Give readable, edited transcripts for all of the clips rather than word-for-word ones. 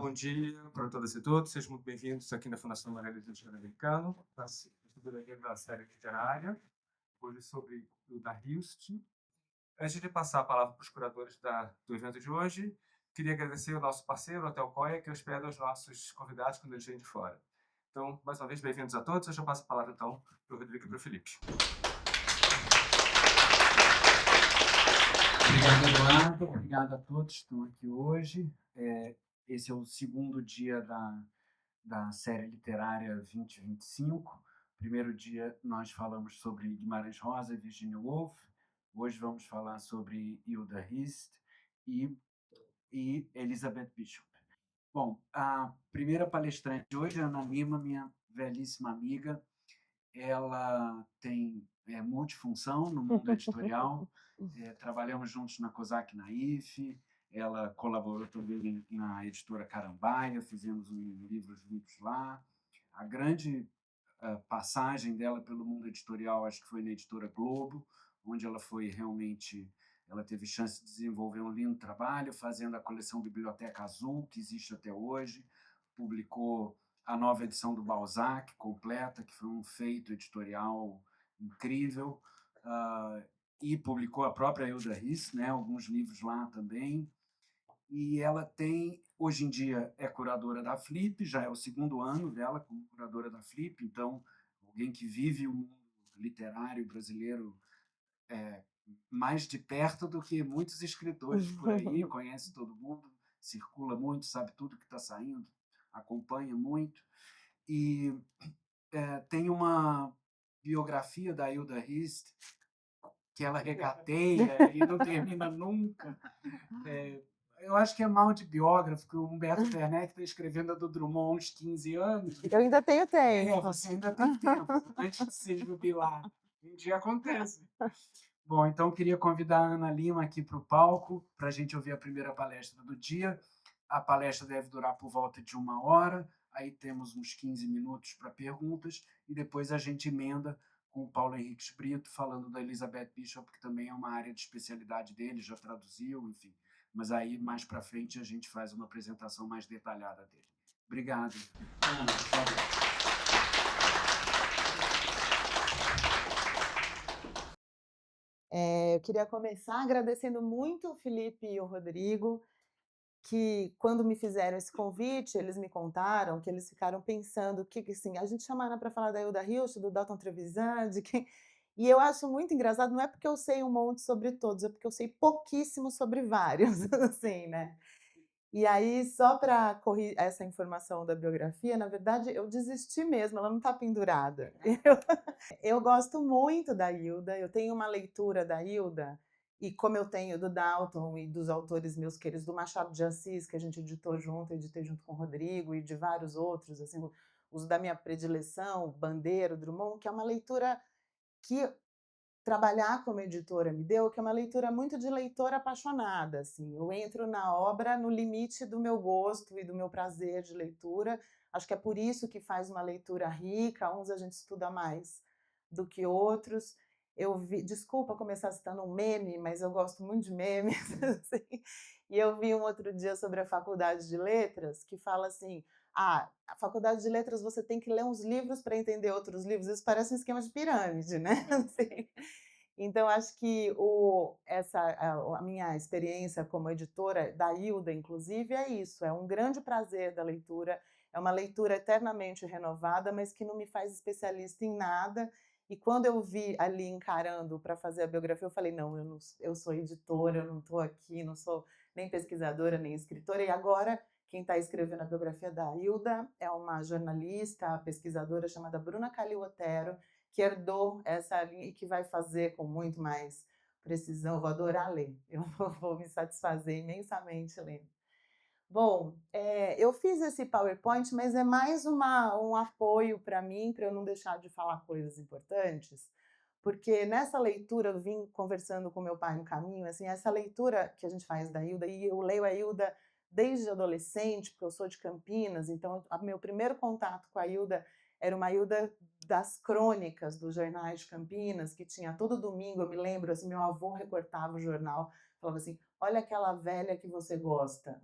bom dia para todas e todos. Sejam muito bem-vindos aqui na Fundação Amarelo Latino-Americano, para a segunda da série literária, hoje sobre o da Hilst. Antes de passar a palavra para os curadores do evento de hoje, queria agradecer ao nosso parceiro, o Hotel Coia, que hospeda os nossos convidados quando eles vêm de fora. Então, mais uma vez, bem-vindos a todos. Eu já passo a palavra, então, para o Rodrigo e para o Felipe. Obrigado, Eduardo. Obrigado a todos que estão aqui hoje. Esse é o segundo dia da série literária 2025. Primeiro dia nós falamos sobre Guimarães Rosa e Virginia Woolf. Hoje vamos falar sobre Hilda Hist e Elizabeth Bishop. Bom, a primeira palestrante de hoje é a Ana Lima, minha velhíssima amiga. Ela tem multifunção no mundo editorial. Trabalhamos juntos na COSAC na IFE, ela colaborou também na editora Carambaia, fizemos livros juntos lá. A grande passagem dela pelo mundo editorial, acho que foi na editora Globo, onde ela teve chance de desenvolver um lindo trabalho, fazendo a coleção Biblioteca Azul, que existe até hoje, publicou a nova edição do Balzac, completa, que foi um feito editorial incrível, e publicou a própria Hilda Hist, né, alguns livros lá também. E ela hoje em dia, é curadora da Flip, já é o segundo ano dela como curadora da Flip, então, alguém que vive o mundo literário brasileiro mais de perto do que muitos escritores por aí, conhece todo mundo, circula muito, sabe tudo que está saindo, acompanha muito. E tem uma biografia da Hilda Hist que ela regateia e não termina nunca. Eu acho que é mal de biógrafo, que o Humberto Werneck está escrevendo a do Drummond há uns 15 anos. Eu ainda tenho tempo. Você ainda tem tempo, antes de se jubilar. Um dia acontece. Bom, então queria convidar a Ana Lima aqui para o palco, para a gente ouvir a primeira palestra do dia. A palestra deve durar por volta de 1 hora, aí temos uns 15 minutos para perguntas, e depois a gente emenda com o Paulo Henrique Brito, falando da Elizabeth Bishop, que também é uma área de especialidade dele, já traduziu, enfim. Mas aí, mais para frente, a gente faz uma apresentação mais detalhada dele. Obrigado. Ana, por favor. Eu queria começar agradecendo muito o Felipe e o Rodrigo, que quando me fizeram esse convite, eles me contaram que eles ficaram pensando que assim, a gente chamaram para falar da Hilda Hilst, do Dalton Trevisan, de quem... E eu acho muito engraçado, não é porque eu sei um monte sobre todos, é porque eu sei pouquíssimo sobre vários, assim, né? E aí, só para corrigir essa informação da biografia, na verdade, eu desisti mesmo, ela não está pendurada. Eu gosto muito da Hilda, eu tenho uma leitura da Hilda, e como eu tenho do Dalton e dos autores meus queridos, do Machado de Assis, que a gente editou junto, editei junto com o Rodrigo, e de vários outros, assim, os da minha predileção, Bandeira, Drummond, que é uma leitura que trabalhar como editora me deu, que é uma leitura muito de leitora apaixonada, assim. Eu entro na obra no limite do meu gosto e do meu prazer de leitura. Acho que é por isso que faz uma leitura rica, uns a gente estuda mais do que outros. Desculpa começar citando um meme, mas eu gosto muito de memes, assim. E eu vi um outro dia sobre a Faculdade de Letras, que fala assim: a Faculdade de Letras você tem que ler uns livros para entender outros livros. Isso parece um esquema de pirâmide, né? Assim. Então, acho que a minha experiência como editora, da Hilda, inclusive, é isso. É um grande prazer da leitura, é uma leitura eternamente renovada, mas que não me faz especialista em nada. E quando eu vi ali encarando para fazer a biografia, eu falei, não, eu sou editora, eu não estou aqui, não sou nem pesquisadora, nem escritora. E agora, quem está escrevendo a biografia da Hilda é uma jornalista, pesquisadora chamada Bruna Calil Otero, que herdou essa linha e que vai fazer com muito mais precisão. Eu vou adorar ler, eu vou me satisfazer imensamente lendo. Bom, eu fiz esse PowerPoint, mas é mais um apoio para mim, para eu não deixar de falar coisas importantes, porque nessa leitura, eu vim conversando com meu pai no caminho, assim, essa leitura que a gente faz da Hilda, e eu leio a Hilda desde adolescente, porque eu sou de Campinas, então meu primeiro contato com a Hilda era uma Hilda das crônicas dos jornais de Campinas, que tinha todo domingo, eu me lembro, assim, meu avô recortava o jornal, falava assim, olha aquela velha que você gosta.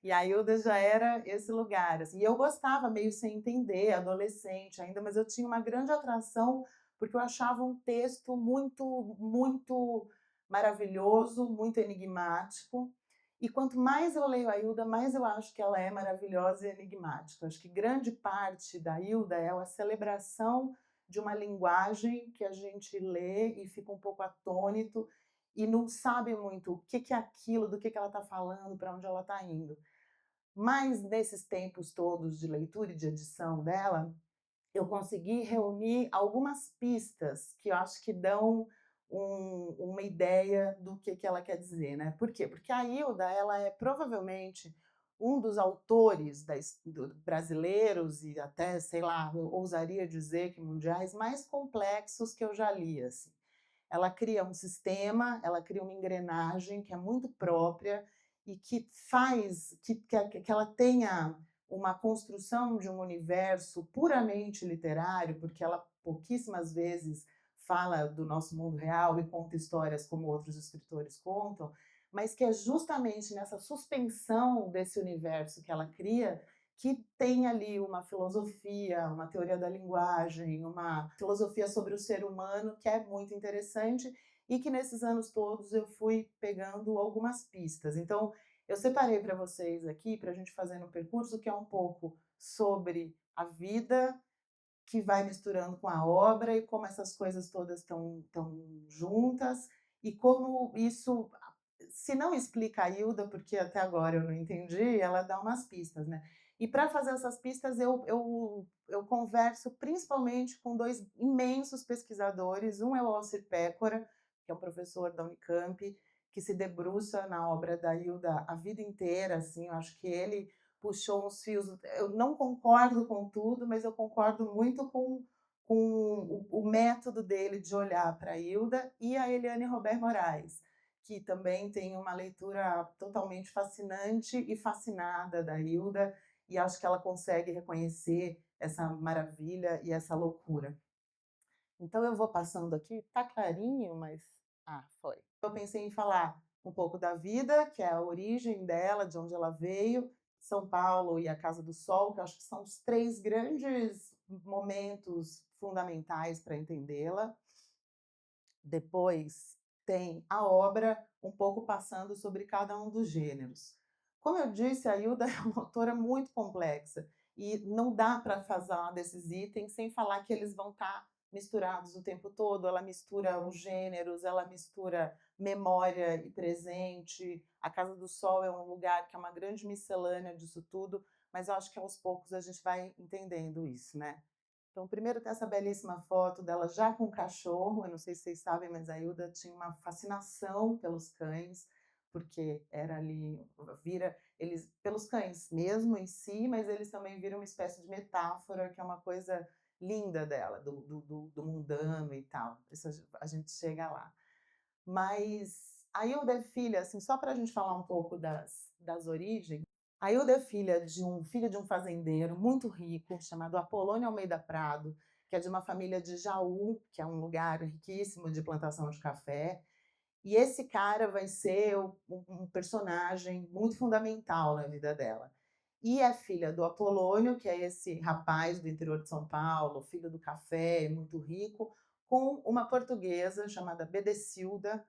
E a Hilda já era esse lugar, assim. E eu gostava, meio sem entender, adolescente ainda, mas eu tinha uma grande atração, porque eu achava um texto muito maravilhoso, muito enigmático. E quanto mais eu leio a Hilda, mais eu acho que ela é maravilhosa e enigmática. Eu acho que grande parte da Hilda é a celebração de uma linguagem que a gente lê e fica um pouco atônito e não sabe muito o que é aquilo, do que ela está falando, para onde ela está indo. Mas nesses tempos todos de leitura e de edição dela, eu consegui reunir algumas pistas que eu acho que dão uma ideia do que ela quer dizer, né? Por quê? Porque a Hilda, ela é provavelmente um dos autores brasileiros e até, sei lá, eu ousaria dizer que mundiais mais complexos que eu já li, assim. Ela cria um sistema, ela cria uma engrenagem que é muito própria e que faz que ela tenha uma construção de um universo puramente literário, porque ela pouquíssimas vezes fala do nosso mundo real e conta histórias como outros escritores contam, mas que é justamente nessa suspensão desse universo que ela cria que tem ali uma filosofia, uma teoria da linguagem, uma filosofia sobre o ser humano que é muito interessante e que nesses anos todos eu fui pegando algumas pistas. Então, eu separei para vocês aqui, para a gente fazer um percurso que é um pouco sobre a vida, que vai misturando com a obra e como essas coisas todas estão juntas e como isso, se não explica a Hilda, porque até agora eu não entendi, ela dá umas pistas, né? E para fazer essas pistas eu converso principalmente com dois imensos pesquisadores. Um é o Alcir Pécora, que é um professor da Unicamp, que se debruça na obra da Hilda a vida inteira, assim, eu acho que ele puxou uns fios. Eu não concordo com tudo, mas eu concordo muito com o método dele de olhar para a Hilda, e a Eliane Robert Moraes, que também tem uma leitura totalmente fascinante e fascinada da Hilda, e acho que ela consegue reconhecer essa maravilha e essa loucura. Então eu vou passando aqui, tá clarinho, mas foi. Eu pensei em falar um pouco da vida, que é a origem dela, de onde ela veio, São Paulo e a Casa do Sol, que eu acho que são os três grandes momentos fundamentais para entendê-la. Depois tem a obra, um pouco passando sobre cada um dos gêneros. Como eu disse, a Hilda é uma autora muito complexa e não dá para falar desses itens sem falar que eles vão estar misturados o tempo todo. Ela mistura os gêneros, ela mistura memória e presente. A Casa do Sol é um lugar que é uma grande miscelânea disso tudo, mas eu acho que aos poucos a gente vai entendendo isso, né? Então, primeiro tem essa belíssima foto dela já com o cachorro. Eu não sei se vocês sabem, mas a Hilda tinha uma fascinação pelos cães, porque era ali, vira eles pelos cães mesmo em si, mas eles também viram uma espécie de metáfora, que é uma coisa linda dela, do mundano e tal. Isso a gente chega lá. Mas a Hilda é filha, assim, só para a gente falar um pouco das origens, a Hilda é filho de um fazendeiro muito rico, chamado Apolônio Almeida Prado, que é de uma família de Jaú, que é um lugar riquíssimo de plantação de café. E esse cara vai ser um personagem muito fundamental na vida dela. E é filha do Apolônio, que é esse rapaz do interior de São Paulo, filho do café, muito rico, com uma portuguesa chamada Bedecilda,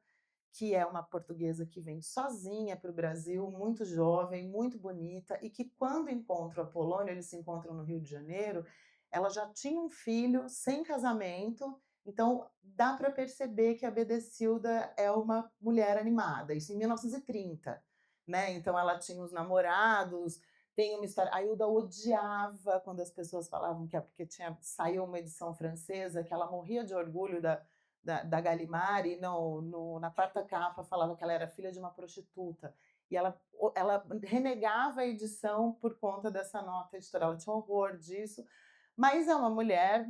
que é uma portuguesa que vem sozinha para o Brasil, muito jovem, muito bonita, e que quando encontra o Apolônio, eles se encontram no Rio de Janeiro, ela já tinha um filho sem casamento, então dá para perceber que a Bedecilda é uma mulher animada, isso em 1930, né? Então ela tinha os namorados, tem uma história. A Hilda odiava quando as pessoas falavam que é porque saiu uma edição francesa, que ela morria de orgulho da Gallimard, e na quarta capa falava que ela era filha de uma prostituta. E ela renegava a edição por conta dessa nota editorial. Ela tinha horror disso, mas é uma mulher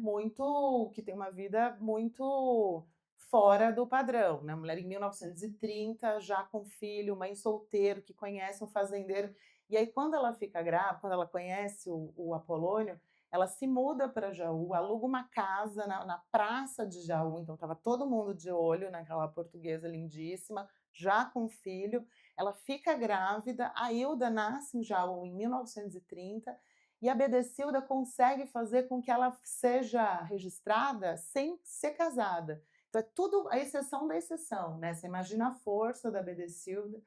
que tem uma vida muito fora do padrão, né? Mulher em 1930, já com filho, mãe solteiro, que conhece um fazendeiro. E aí, quando ela fica grávida, quando ela conhece o Apolônio, ela se muda para Jaú, aluga uma casa na praça de Jaú, então estava todo mundo de olho naquela portuguesa lindíssima, já com filho, ela fica grávida, a Hilda nasce em Jaú em 1930, e a Bedecilda consegue fazer com que ela seja registrada sem ser casada. Então é tudo a exceção da exceção, né, você imagina a força da Bedecilda.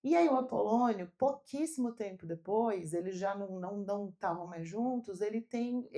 E aí o Apolônio, pouquíssimo tempo depois, eles já não estavam mais juntos, ele tem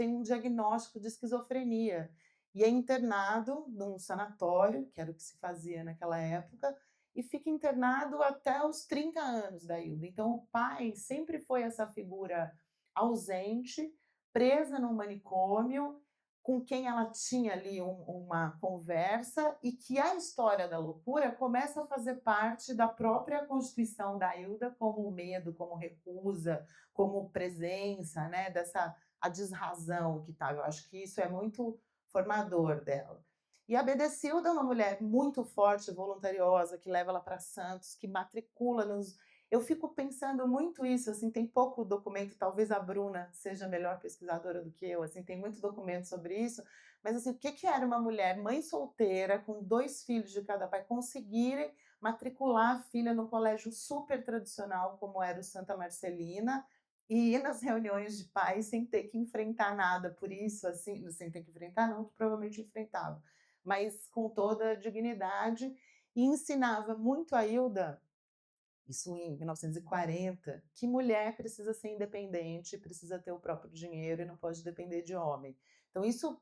um diagnóstico de esquizofrenia, e é internado num sanatório, que era o que se fazia naquela época, e fica internado até os 30 anos da Hilda. Então o pai sempre foi essa figura ausente, presa num manicômio, com quem ela tinha ali uma conversa, e que a história da loucura começa a fazer parte da própria constituição da Hilda, como medo, como recusa, como presença, né, dessa a desrazão que estava. Eu acho que isso é muito formador dela. E a Bedecilda é uma mulher muito forte, voluntariosa, que leva ela para Santos, que matricula nos... Eu fico pensando muito isso, assim, tem pouco documento, talvez a Bruna seja melhor pesquisadora do que eu, assim, tem muito documento sobre isso, mas assim, o que que era uma mulher, mãe solteira, com 2 filhos de cada pai, conseguirem matricular a filha no colégio super tradicional, como era o Santa Marcelina, e ir nas reuniões de pais sem ter que enfrentar nada por isso, assim, sem ter que enfrentar não, que provavelmente enfrentava, mas com toda a dignidade, e ensinava muito a Hilda, isso em 1940, que mulher precisa ser independente, precisa ter o próprio dinheiro e não pode depender de homem. Então isso,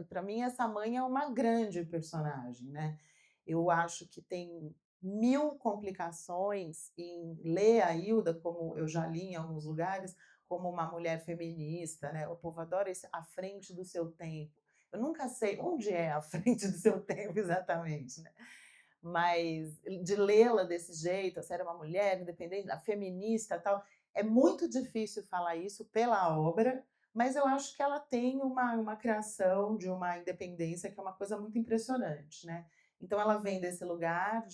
para mim, essa mãe é uma grande personagem, né. Eu acho que tem 1000 complicações em ler a Hilda, como eu já li em alguns lugares, como uma mulher feminista, né, o povo adora esse "à frente do seu tempo". Eu nunca sei onde é a frente do seu tempo exatamente, né. Mas de lê-la desse jeito, assim, era uma mulher independente, a feminista, tal, é muito difícil falar isso pela obra, mas eu acho que ela tem uma criação de uma independência que é uma coisa muito impressionante, né. Então ela vem desse lugar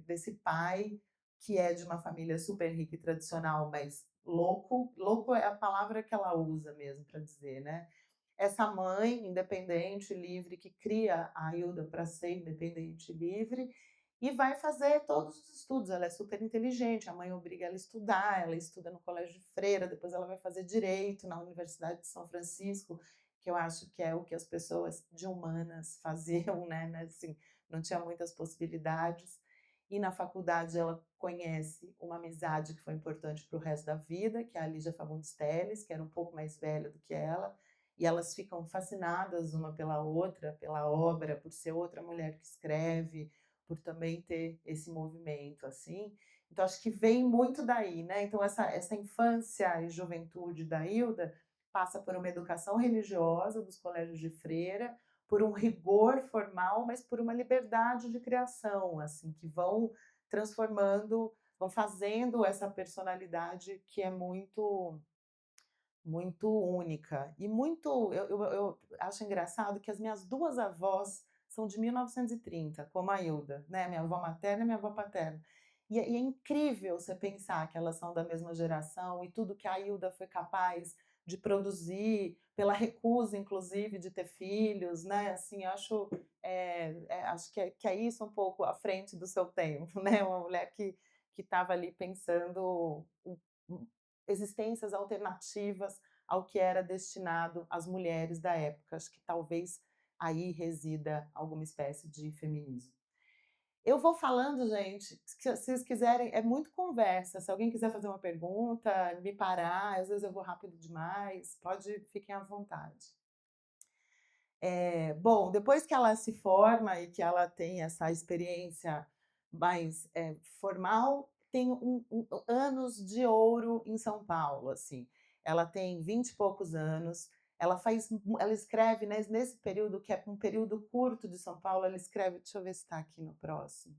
desse pai, que é de uma família super rica e tradicional, mas louco é a palavra que ela usa mesmo para dizer, né. Essa mãe independente, livre, que cria a Hilda para ser independente e livre, e vai fazer todos os estudos. Ela é super inteligente, a mãe obriga ela a estudar, ela estuda no colégio de freira, depois ela vai fazer direito na Universidade de São Francisco, que eu acho que é o que as pessoas de humanas faziam, né, assim, não tinha muitas possibilidades. E na faculdade ela conhece uma amizade que foi importante para o resto da vida, que é a Lígia Fagundes Telles, que era um pouco mais velha do que ela, e elas ficam fascinadas uma pela outra, pela obra, por ser outra mulher que escreve, por também ter esse movimento, assim. Então acho que vem muito daí, né. Então essa infância e juventude da Hilda passa por uma educação religiosa dos colégios de freira, por um rigor formal, mas por uma liberdade de criação, assim, que vão transformando, vão fazendo essa personalidade que é muito única e muito, eu acho engraçado que as minhas 2 avós são de 1930, como a Hilda, né, minha avó materna e minha avó paterna. E é incrível você pensar que elas são da mesma geração e tudo que a Hilda foi capaz de produzir, pela recusa inclusive de ter filhos, né, assim, acho que é isso um pouco à frente do seu tempo, né, uma mulher que estava ali pensando existências alternativas ao que era destinado às mulheres da época. Acho que talvez aí resida alguma espécie de feminismo. Eu vou falando, gente, se vocês quiserem, é muito conversa. Se alguém quiser fazer uma pergunta, me parar, às vezes eu vou rápido demais, fiquem à vontade. Bom, depois que ela se forma e que ela tem essa experiência mais, formal, tem anos de ouro em São Paulo, assim. Ela tem 20 e poucos anos, ela escreve, nesse período, que é um período curto de São Paulo, ela escreve, deixa eu ver se está aqui no próximo.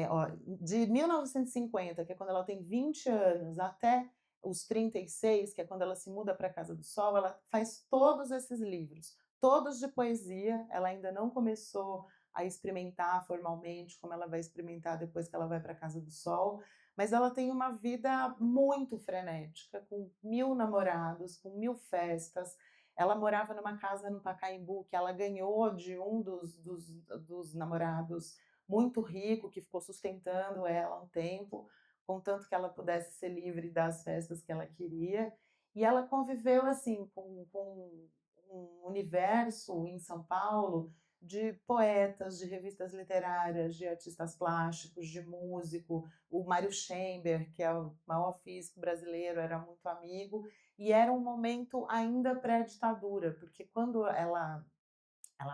Ó, de 1950, que é quando ela tem 20 anos, até os 36, que é quando ela se muda para a Casa do Sol, ela faz todos esses livros, todos de poesia. Ela ainda não começou a experimentar formalmente, como ela vai experimentar depois que ela vai para a Casa do Sol, mas ela tem uma vida muito frenética, com 1000 namorados, com 1000 festas. Ela morava numa casa no Pacaembu que ela ganhou de um dos namorados muito rico que ficou sustentando ela um tempo, contanto que ela pudesse ser livre das festas que ela queria. E ela conviveu assim com um universo em São Paulo de poetas, de revistas literárias, de artistas plásticos, de músico. O Mário Schember, que é o maior físico brasileiro, era muito amigo. E era um momento ainda pré-ditadura, porque quando ela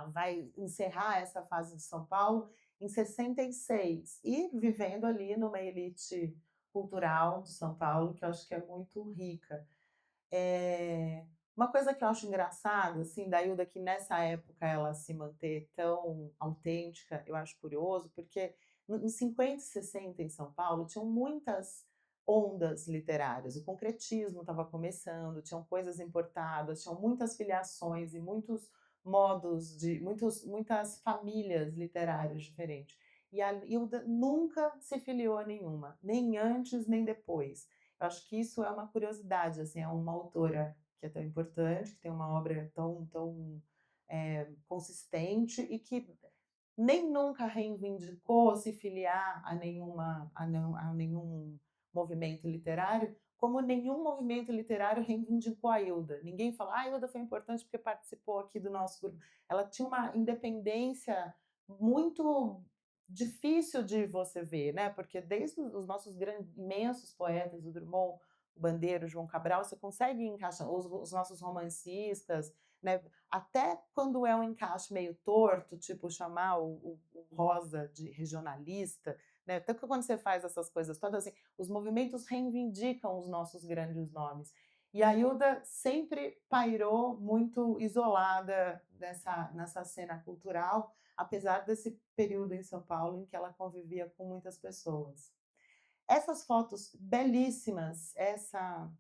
vai encerrar essa fase de São Paulo em 66 e vivendo ali numa elite cultural de São Paulo, que eu acho que é muito rica. Uma coisa que eu acho engraçada, assim, da Hilda, que nessa época ela se manter tão autêntica, eu acho curioso, porque em 50 e 60 em São Paulo tinham muitas ondas literárias, o concretismo estava começando, tinham coisas importadas, tinham muitas filiações e muitos modos de muitas famílias literárias diferentes. E a Hilda nunca se filiou a nenhuma, nem antes nem depois. Eu acho que isso é uma curiosidade, assim, é uma autora que é tão importante, que tem uma obra tão consistente e que nem nunca reivindicou se filiar a nenhum movimento literário, como nenhum movimento literário reivindicou a Hilda. Ninguém fala, a Hilda foi importante porque participou aqui do nosso grupo. Ela tinha uma independência muito difícil de você ver, né? Porque desde os nossos grandes, imensos poetas, o Drummond, o Bandeira, o João Cabral, você consegue encaixar os nossos romancistas, né? Até quando é um encaixe meio torto, tipo chamar o Rosa de regionalista, né? Até que quando você faz essas coisas todas, assim, os movimentos reivindicam os nossos grandes nomes. E a Hilda sempre pairou muito isolada nessa cena cultural, apesar desse período em São Paulo em que ela convivia com muitas pessoas. Essas fotos belíssimas, essa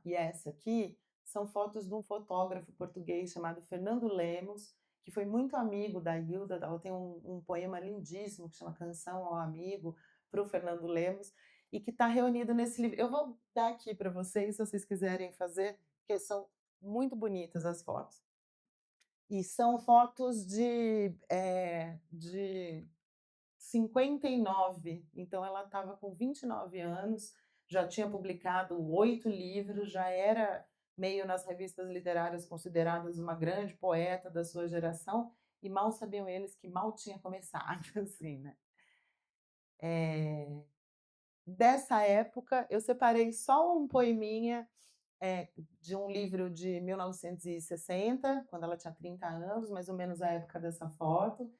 e essa aqui, são fotos de um fotógrafo português chamado Fernando Lemos, que foi muito amigo da Hilda. Ela tem um poema lindíssimo que chama Canção ao Amigo, para o Fernando Lemos, e que está reunido nesse livro. Eu vou dar aqui para vocês, se vocês quiserem fazer, porque são muito bonitas as fotos. E são fotos de 59, então ela estava com 29 anos, já tinha publicado 8 livros, já era meio nas revistas literárias consideradas uma grande poeta da sua geração, e mal sabiam eles que mal tinha começado, assim, né? Dessa época, eu separei só um poeminha de um livro de 1960, quando ela tinha 30 anos, mais ou menos a época dessa foto,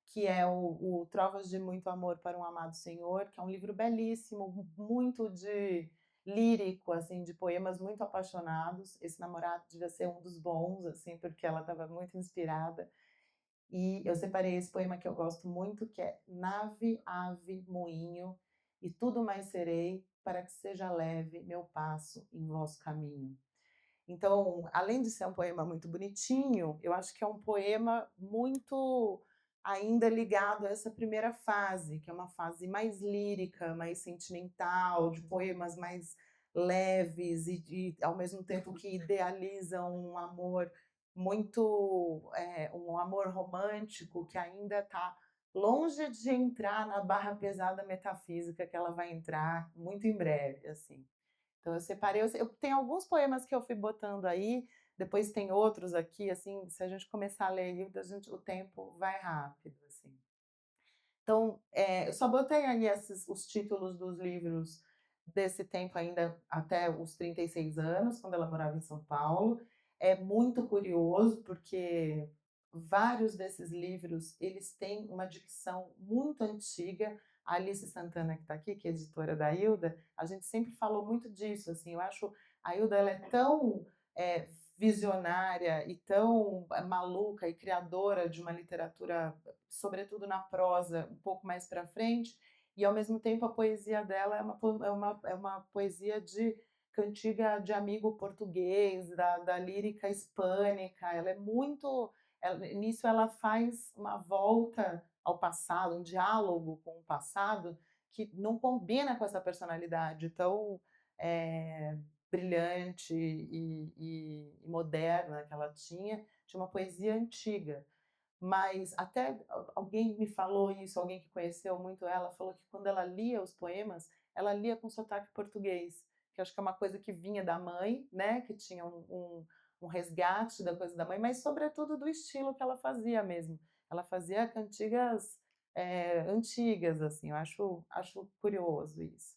que é o Trovas de Muito Amor para um Amado Senhor, que é um livro belíssimo, muito de lírico, assim, de poemas muito apaixonados. Esse namorado devia ser um dos bons, assim, porque ela estava muito inspirada. E eu separei esse poema que eu gosto muito, que é Nave, ave, moinho, e tudo mais serei, para que seja leve meu passo em vosso caminho. Então, além de ser um poema muito bonitinho, eu acho que é um poema muito ainda ligado a essa primeira fase, que é uma fase mais lírica, mais sentimental, de poemas mais leves e ao mesmo tempo que idealizam um amor muito, um amor romântico que ainda está longe de entrar na barra pesada metafísica que ela vai entrar muito em breve, assim. Então eu separei, eu tenho alguns poemas que eu fui botando aí, depois tem outros aqui, assim, se a gente começar a ler livro, o tempo vai rápido, assim. Então, eu só botei aí os títulos dos livros desse tempo ainda até os 36 anos, quando ela morava em São Paulo. É muito curioso, porque vários desses livros, eles têm uma dicção muito antiga. A Alice Santana, que está aqui, que é editora da Hilda, a gente sempre falou muito disso, assim, eu acho a Hilda, ela é tão é, visionária e tão maluca e criadora de uma literatura, sobretudo na prosa, um pouco mais para frente, e ao mesmo tempo a poesia dela é uma poesia de cantiga de amigo português, da lírica hispânica. Ela é muito. Nisso ela faz uma volta ao passado, um diálogo com o passado que não combina com essa personalidade tão brilhante e moderna que ela tinha, de uma poesia antiga. mas até alguém me falou isso, alguém que conheceu muito ela, falou que quando ela lia os poemas, ela lia com sotaque português, que acho que é uma coisa que vinha da mãe, né, que tinha um resgate da coisa da mãe, mas sobretudo do estilo que ela fazia mesmo. Ela fazia cantigas antigas, assim, eu acho curioso isso.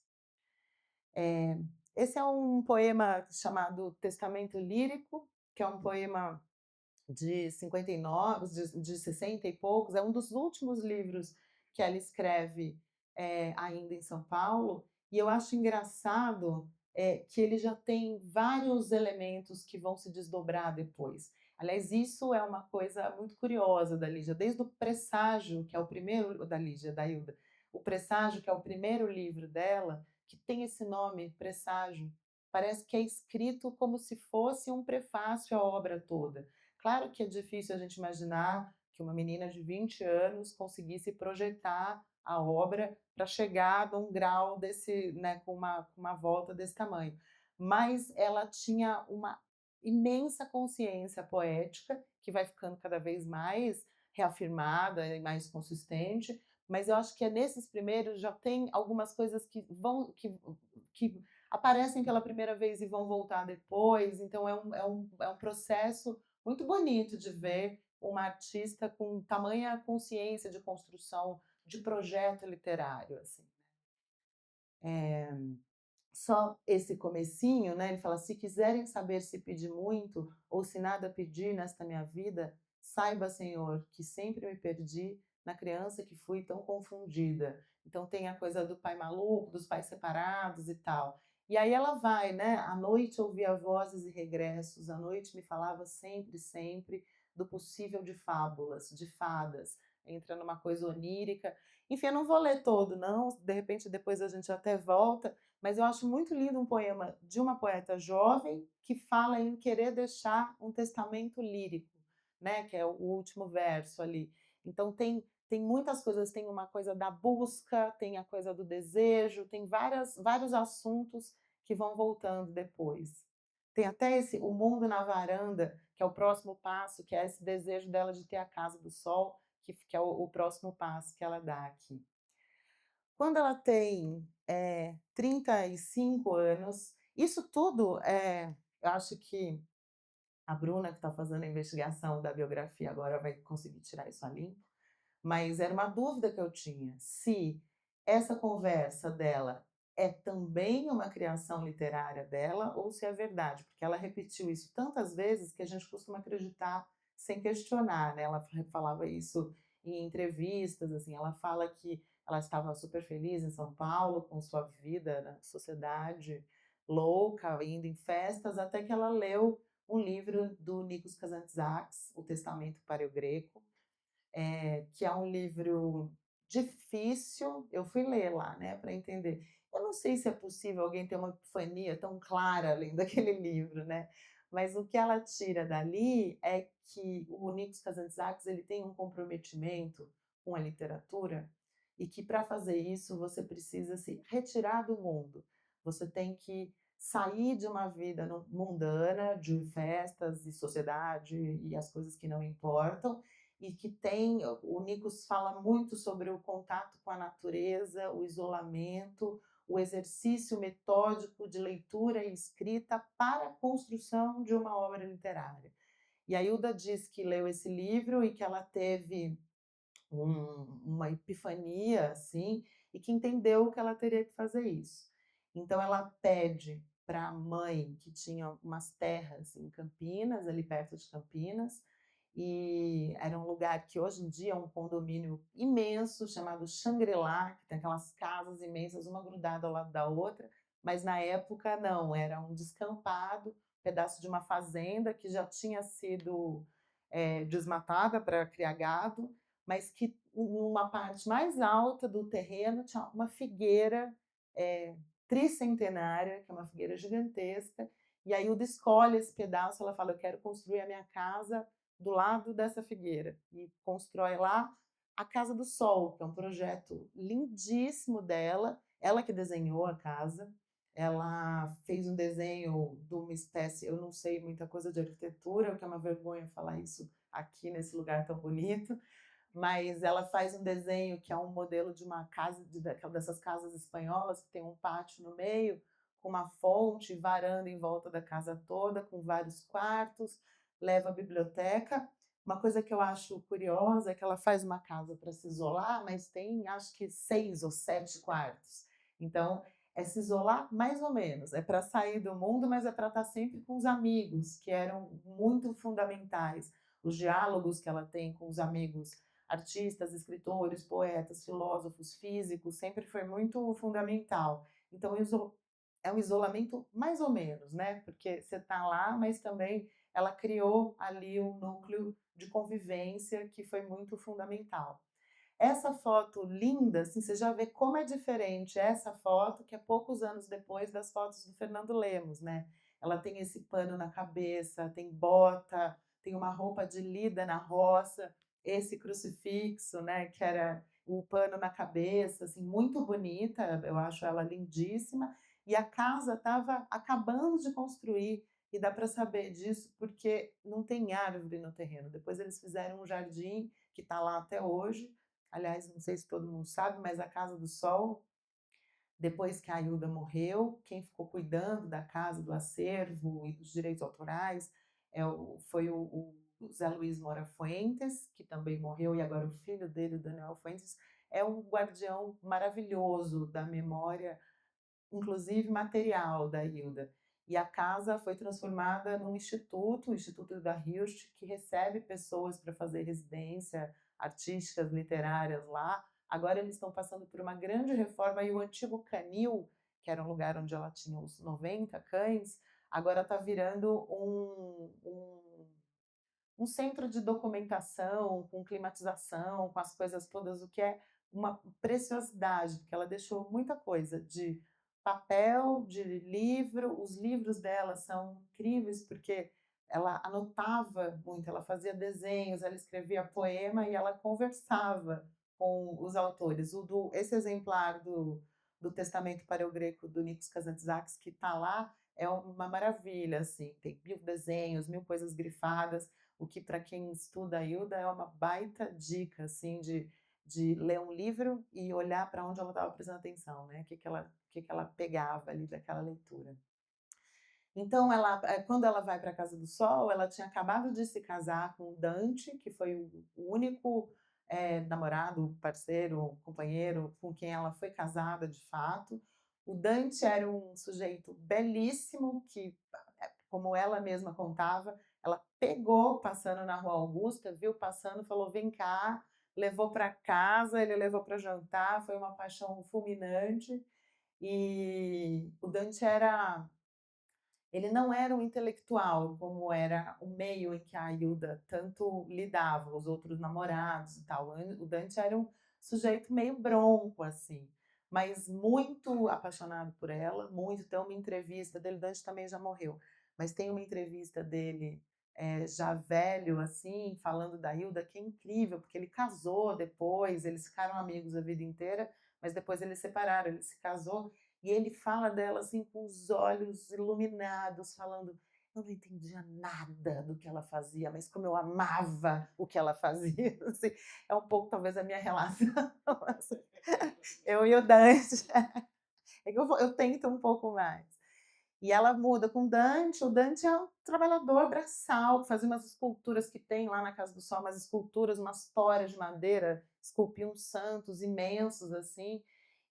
Esse é um poema chamado Testamento Lírico, que é um poema de 59, de 60 e poucos, é um dos últimos livros que ela escreve ainda em São Paulo, e eu acho engraçado que ele já tem vários elementos que vão se desdobrar depois. Aliás, isso é uma coisa muito curiosa da Lígia, desde o Presságio, que é o primeiro da Lígia, da Hilda, o Presságio, que é o primeiro livro dela, que tem esse nome, Presságio, parece que é escrito como se fosse um prefácio à obra toda. Claro que é difícil a gente imaginar que uma menina de 20 anos conseguisse projetar a obra para chegar num grau desse, né, com uma volta desse tamanho. Mas ela tinha uma imensa consciência poética, que vai ficando cada vez mais reafirmada e mais consistente, mas eu acho que nesses primeiros já tem algumas coisas que aparecem pela primeira vez e vão voltar depois, então é um processo muito bonito de ver uma artista com tamanha consciência de construção de projeto literário, assim. Só esse comecinho, né? Ele fala: se quiserem saber se pedi muito ou se nada pedi nesta minha vida, saiba, Senhor, que sempre me perdi na criança que fui tão confundida. Então tem a coisa do pai maluco, dos pais separados e tal. E aí ela vai, né? À noite ouvia vozes e regressos, à noite me falava sempre, sempre do possível de fábulas, de fadas. Entra numa coisa onírica. Enfim, eu não vou ler todo, não. De repente depois a gente até volta, mas eu acho muito lindo um poema de uma poeta jovem que fala em querer deixar um testamento lírico, né? Que é o último verso ali. Então tem muitas coisas, tem uma coisa da busca, tem a coisa do desejo, tem vários assuntos que vão voltando depois. Tem até o mundo na varanda, que é o próximo passo, que é esse desejo dela de ter a casa do sol, que é o próximo passo que ela dá aqui. Quando ela tem 35 anos, isso tudo, eu acho que a Bruna, que está fazendo a investigação da biografia, agora vai conseguir tirar isso a limpo, mas era uma dúvida que eu tinha, se essa conversa dela é também uma criação literária dela ou se é verdade, porque ela repetiu isso tantas vezes que a gente costuma acreditar sem questionar, né? Ela falava isso em entrevistas, assim, ela fala que ela estava super feliz em São Paulo, com sua vida na sociedade louca, indo em festas, até que ela leu um livro do Nikos Kazantzakis, O Testamento para o Greco, que é um livro difícil. Eu fui ler lá, né, para entender. Eu não sei se é possível alguém ter uma epifania tão clara além daquele livro, né? Mas o que ela tira dali é que o Nikos Kazantzakis ele tem um comprometimento com a literatura e que para fazer isso você precisa se retirar do mundo. Você tem que sair de uma vida mundana, de festas e sociedade e as coisas que não importam, e que tem, o Nikos fala muito sobre o contato com a natureza, o isolamento, o exercício metódico de leitura e escrita para a construção de uma obra literária. E a Hilda diz que leu esse livro e que ela teve uma epifania, assim, e que entendeu que ela teria que fazer isso. Então ela pede para a mãe, que tinha umas terras em Campinas, ali perto de Campinas, e era um lugar que hoje em dia é um condomínio imenso, chamado Shangri-La, que tem aquelas casas imensas, uma grudada ao lado da outra, mas na época não, era um descampado, pedaço de uma fazenda que já tinha sido desmatada para criar gado, mas que numa parte mais alta do terreno tinha uma figueira tricentenária, que é uma figueira gigantesca, e aí Hilda escolhe esse pedaço, ela fala: eu quero construir a minha casa do lado dessa figueira, e constrói lá a Casa do Sol, que é um projeto lindíssimo dela, ela que desenhou a casa, ela fez um desenho de uma espécie, eu não sei muita coisa de arquitetura, o que é uma vergonha falar isso aqui nesse lugar tão bonito, mas ela faz um desenho que é um modelo de uma casa, dessas casas espanholas, que tem um pátio no meio, com uma fonte, varanda em volta da casa toda, com vários quartos, leva a biblioteca. Uma coisa que eu acho curiosa é que ela faz uma casa para se isolar, mas tem acho que 6 ou 7 quartos. Então, é se isolar mais ou menos, é para sair do mundo, mas é para estar sempre com os amigos, que eram muito fundamentais. Os diálogos que ela tem com os amigos artistas, escritores, poetas, filósofos, físicos, sempre foi muito fundamental. Então, é um isolamento mais ou menos, né? Porque você está lá, mas também ela criou ali um núcleo de convivência que foi muito fundamental. Essa foto linda, assim, você já vê como é diferente essa foto, que é poucos anos depois das fotos do Fernando Lemos, né? Ela tem esse pano na cabeça, tem bota, tem uma roupa de lida na roça, esse crucifixo, né, que era o pano na cabeça, assim, muito bonita, eu acho ela lindíssima, e a casa estava acabando de construir, e dá para saber disso porque não tem árvore no terreno. Depois eles fizeram um jardim que está lá até hoje. Aliás, não sei se todo mundo sabe, mas a Casa do Sol, depois que a Ailda morreu, quem ficou cuidando da casa, do acervo e dos direitos autorais foi o Zé Luiz Moura Fuentes, que também morreu, e agora o filho dele, o Daniel Fuentes, é um guardião maravilhoso da memória, inclusive material, da Hilda. E a casa foi transformada num instituto, o Instituto da Hilst, que recebe pessoas para fazer residência artísticas, literárias lá. Agora eles estão passando por uma grande reforma e o antigo canil, que era um lugar onde ela tinha uns 90 cães, agora está virando um centro de documentação, com climatização, com as coisas todas, o que é uma preciosidade, porque ela deixou muita coisa de papel, de livro. Os livros dela são incríveis, porque ela anotava muito, ela fazia desenhos, ela escrevia poema e ela conversava com os autores. Esse exemplar do Testamento para o Greco, do Nikos Kazantzakis, que está lá, é uma maravilha, assim, tem 1000 desenhos, 1000 coisas grifadas, o que para quem estuda a Hilda é uma baita dica, assim, de ler um livro e olhar para onde ela estava prestando atenção, né? O que ela pegava ali daquela leitura. Então, quando ela vai para a Casa do Sol, ela tinha acabado de se casar com o Dante, que foi o único namorado, parceiro, companheiro com quem ela foi casada de fato. O Dante era um sujeito belíssimo que, como ela mesma contava, ela pegou passando na Rua Augusta, viu passando, falou: vem cá, levou para casa, ele levou para jantar, foi uma paixão fulminante. E o Dante ele não era um intelectual, como era o meio em que a Hilda tanto lidava, os outros namorados e tal. O Dante era um sujeito meio bronco, assim, mas muito apaixonado por ela, muito. Tem uma entrevista dele, Dante também já morreu, mas tem uma entrevista dele já velho, assim, falando da Hilda, que é incrível, porque ele casou depois, eles ficaram amigos a vida inteira, mas depois eles se separaram, ele se casou, e ele fala dela assim com os olhos iluminados, falando: eu não entendia nada do que ela fazia, mas como eu amava o que ela fazia. Assim, é um pouco talvez a minha relação. Assim, eu e o Dante. É que eu tento um pouco mais. E ela muda com o Dante é um trabalhador braçal, fazia umas esculturas que tem lá na Casa do Sol, umas esculturas, umas toras de madeira, esculpia uns santos imensos, assim,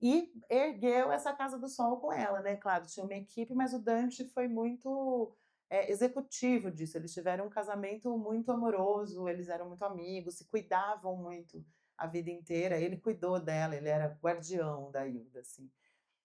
e ergueu essa Casa do Sol com ela, né? Claro, tinha uma equipe, mas o Dante foi muito executivo disso. Eles tiveram um casamento muito amoroso, eles eram muito amigos, se cuidavam muito a vida inteira. Ele cuidou dela, ele era guardião da Hilda, assim.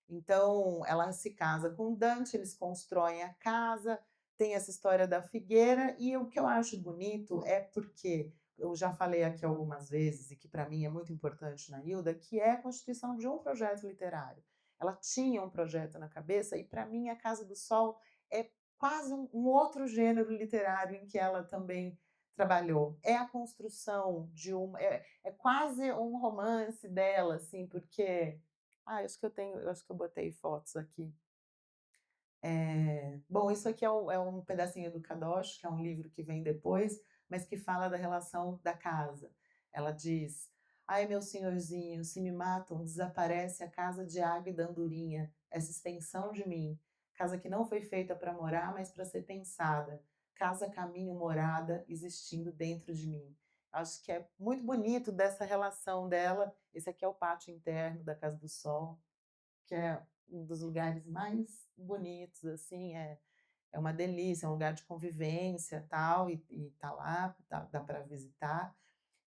Então, ela se casa com Dante, eles constroem a casa, tem essa história da figueira, e o que eu acho bonito é porque eu já falei aqui algumas vezes, e que para mim é muito importante na Hilda, que é a constituição de um projeto literário. Ela tinha um projeto na cabeça, e para mim a Casa do Sol é quase um outro gênero literário em que ela também trabalhou. É a construção de uma. É quase um romance dela, assim, porque eu acho que eu botei fotos aqui. Bom, isso aqui é um pedacinho do Kadosh, que é um livro que vem depois, mas que fala da relação da casa. Ela diz: ai, meu senhorzinho, se me matam, desaparece a casa de água e da andorinha, essa extensão de mim. Casa que não foi feita para morar, mas para ser pensada. Casa, caminho, morada, existindo dentro de mim. Acho que é muito bonito dessa relação dela. Esse aqui é o pátio interno da Casa do Sol, que é um dos lugares mais bonitos, assim, é uma delícia, é um lugar de convivência, tal, e tá lá, dá para visitar.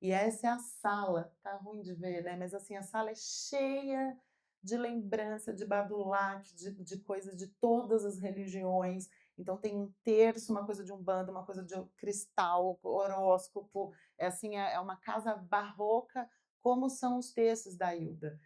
E essa é a sala, tá ruim de ver, né, mas assim, a sala é cheia de lembrança de Badulac, de coisas de todas as religiões. Então tem um terço, uma coisa de umbanda, uma coisa de cristal, horóscopo, é assim, é uma casa barroca, como são os textos da Hilda.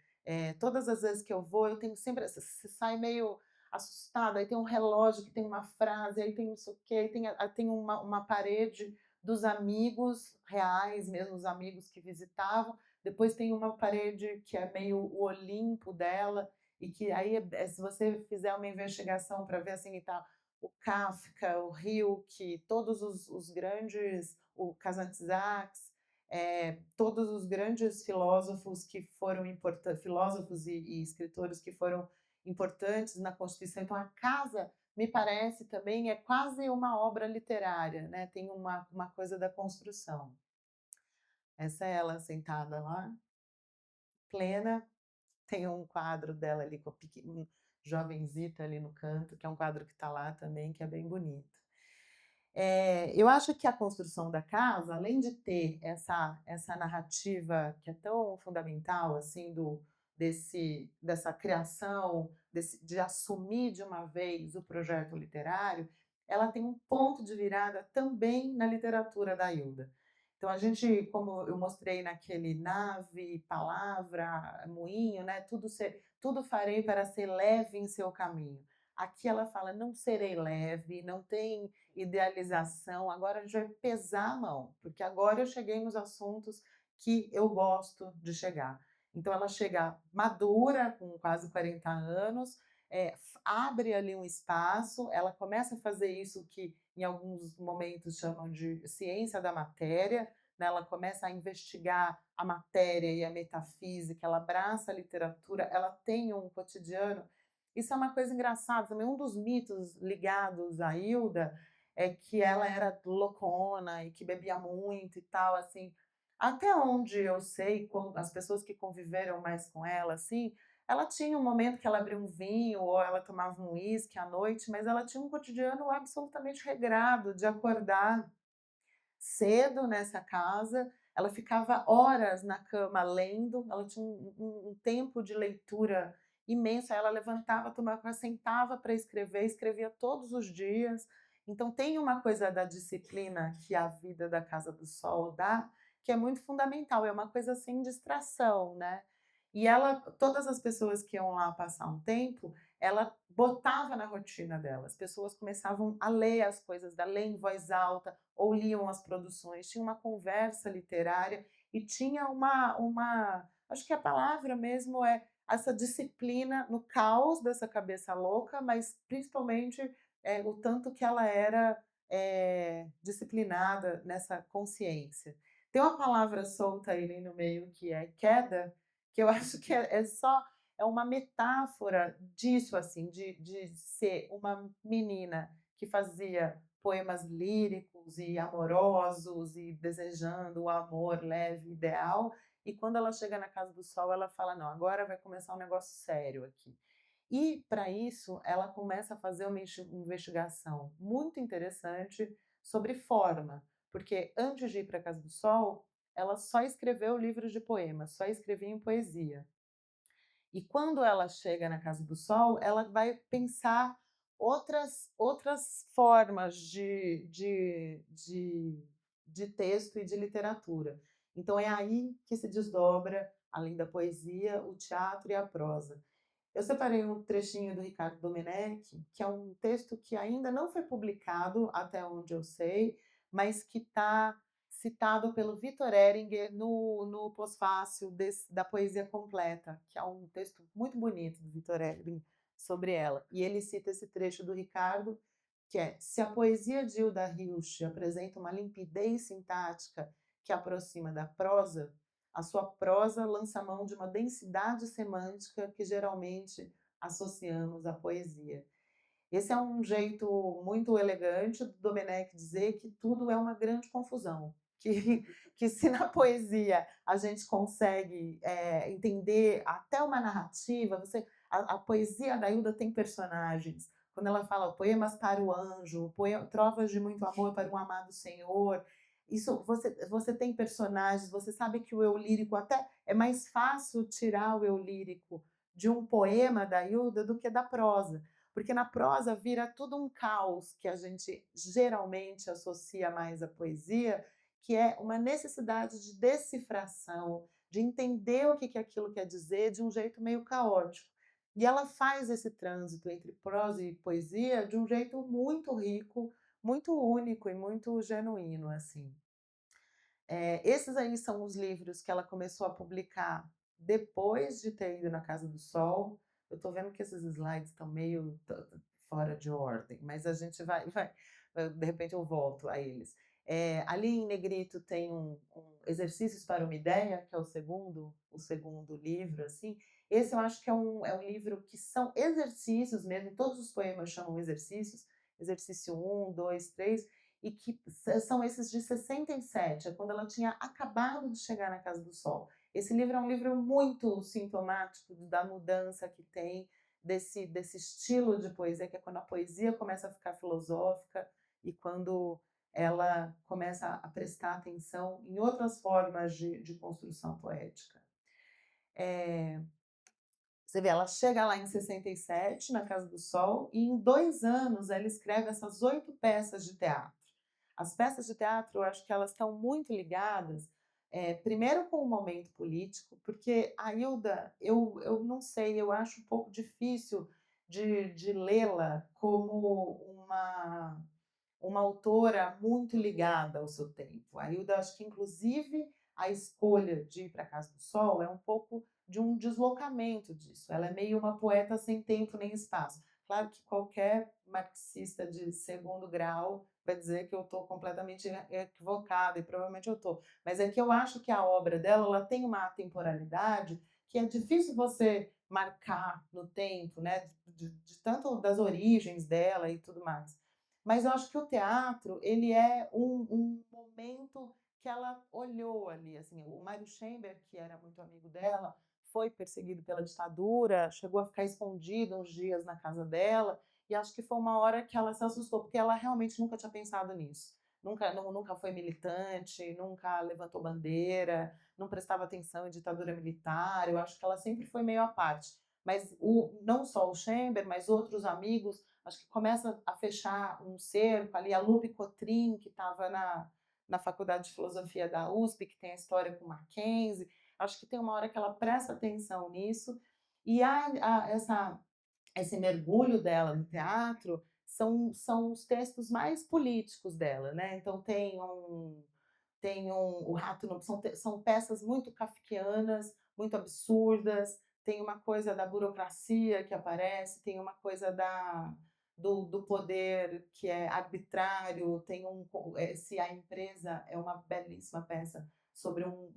Todas as vezes que eu vou, eu tenho sempre, você sai meio assustada, aí tem um relógio que tem uma frase, aí tem não sei o quê, aí tem uma parede dos amigos reais, mesmo os amigos que visitavam. Depois tem uma parede que é meio o Olimpo dela, e que aí, se você fizer uma investigação para ver assim, tá, o Kafka, o Rilke, todos os grandes, o Kazantzakis, todos os grandes filósofos que foram importantes, filósofos e escritores que foram importantes na Constituição. Então, a casa me parece também é quase uma obra literária, né? Tem uma coisa da construção. Essa é ela sentada lá, plena. Tem um quadro dela ali, com a jovenzita ali no canto, que é um quadro que está lá também, que é bem bonito. Eu acho que a construção da casa, além de ter essa narrativa que é tão fundamental, assim, dessa criação, de assumir de uma vez o projeto literário, ela tem um ponto de virada também na literatura da Hilda. Então, a gente, como eu mostrei naquele nave, palavra, moinho, né? Tudo farei para ser leve em seu caminho. Aqui ela fala, não serei leve, não tem idealização, agora a gente vai pesar a mão, porque agora eu cheguei nos assuntos que eu gosto de chegar. Então ela chega madura, com quase 40 anos, abre ali um espaço, ela começa a fazer isso que em alguns momentos chamam de ciência da matéria, né? Ela começa a investigar a matéria e a metafísica, ela abraça a literatura, ela tem um cotidiano. Isso é uma coisa engraçada também. Um dos mitos ligados à Hilda é que ela era loucona e que bebia muito e tal, assim. Até onde eu sei, as pessoas que conviveram mais com ela, assim, ela tinha um momento que ela abria um vinho ou ela tomava um uísque à noite, mas ela tinha um cotidiano absolutamente regrado, de acordar cedo nessa casa, ela ficava horas na cama lendo, ela tinha um tempo de leitura imenso, aí ela levantava, tomava, sentava para escrever, escrevia todos os dias. Então tem uma coisa da disciplina que a vida da Casa do Sol dá, que é muito fundamental, é uma coisa sem distração, né? E ela, todas as pessoas que iam lá passar um tempo, ela botava na rotina dela. As pessoas começavam a ler as coisas, a ler em voz alta, ou liam as produções, tinha uma conversa literária e tinha acho que a palavra mesmo é essa disciplina no caos dessa cabeça louca, mas principalmente o tanto que ela era disciplinada nessa consciência. Tem uma palavra solta aí no meio que é queda, que eu acho que é uma metáfora disso, assim, de ser uma menina que fazia poemas líricos e amorosos e desejando o amor leve, ideal, e quando ela chega na Casa do Sol, ela fala, não, agora vai começar um negócio sério aqui. E, para isso, ela começa a fazer uma investigação muito interessante sobre forma, porque antes de ir para a Casa do Sol, ela só escreveu livros de poemas, só escrevia em poesia. E quando ela chega na Casa do Sol, ela vai pensar outras formas de texto e de literatura. Então é aí que se desdobra, além da poesia, o teatro e a prosa. Eu separei um trechinho do Ricardo Domenech, que é um texto que ainda não foi publicado, até onde eu sei, mas que está citado pelo Vitor Ehringer no pós-fácil da Poesia Completa, que é um texto muito bonito do Vitor Ehringer sobre ela. E ele cita esse trecho do Ricardo, que é: se a poesia de Hilda Hilst apresenta uma limpidez sintática que aproxima da prosa, a sua prosa lança mão de uma densidade semântica que geralmente associamos à poesia. Esse é um jeito muito elegante do Domenech dizer que tudo é uma grande confusão, que se na poesia a gente consegue entender até uma narrativa, a poesia da Hilda tem personagens. Quando ela fala poemas para o anjo, trovas de muito amor para um amado senhor, isso você tem personagens, você sabe que o eu lírico até é mais fácil tirar o eu lírico de um poema da Hilda do que da prosa, porque na prosa vira tudo um caos que a gente geralmente associa mais à poesia, que é uma necessidade de decifração, de entender o que aquilo quer dizer de um jeito meio caótico. E ela faz esse trânsito entre prosa e poesia de um jeito muito rico, muito único e muito genuíno, assim. Esses aí são os livros que ela começou a publicar depois de ter ido na Casa do Sol. Eu estou vendo que esses slides estão meio fora de ordem, mas a gente vai de repente eu volto a eles. Ali em negrito tem um Exercícios para uma Ideia, que é o segundo livro, assim. Esse eu acho que é um livro que são exercícios mesmo, todos os poemas chamam exercícios, exercício 1, 2, 3, e que são esses de 67, é quando ela tinha acabado de chegar na Casa do Sol. Esse livro é um livro muito sintomático da mudança que tem desse estilo de poesia, que é quando a poesia começa a ficar filosófica e quando ela começa a prestar atenção em outras formas de construção poética. Você vê, ela chega lá em 67, na Casa do Sol, e em 2 anos ela escreve essas 8 peças de teatro. As peças de teatro, eu acho que elas estão muito ligadas, primeiro com o momento político, porque a Hilda, eu não sei, eu acho um pouco difícil de lê-la como uma autora muito ligada ao seu tempo. A Hilda, acho que inclusive a escolha de ir para a Casa do Sol é um pouco de um deslocamento disso. Ela é meio uma poeta sem tempo nem espaço. Claro que qualquer marxista de segundo grau vai dizer que eu estou completamente equivocada, e provavelmente eu estou. Mas é que eu acho que a obra dela ela tem uma atemporalidade que é difícil você marcar no tempo, né? De tanto das origens dela e tudo mais. Mas eu acho que o teatro ele é um momento que ela olhou ali, assim, o Mário Schember, que era muito amigo dela, foi perseguido pela ditadura, chegou a ficar escondido uns dias na casa dela, e acho que foi uma hora que ela se assustou, porque ela realmente nunca tinha pensado nisso. Nunca foi militante, nunca levantou bandeira, não prestava atenção em ditadura militar, eu acho que ela sempre foi meio à parte. Mas não só o Schember, mas outros amigos, acho que começa a fechar um cerco ali, a Lupe Cotrim, que estava na Faculdade de Filosofia da USP, que tem a história com Mackenzie, acho que tem uma hora que ela presta atenção nisso, e esse mergulho dela no teatro são os textos mais políticos dela, né? Então o Rato no, são peças muito kafkianas, muito absurdas, tem uma coisa da burocracia que aparece, tem uma coisa do poder que é arbitrário, se a empresa é uma belíssima peça sobre um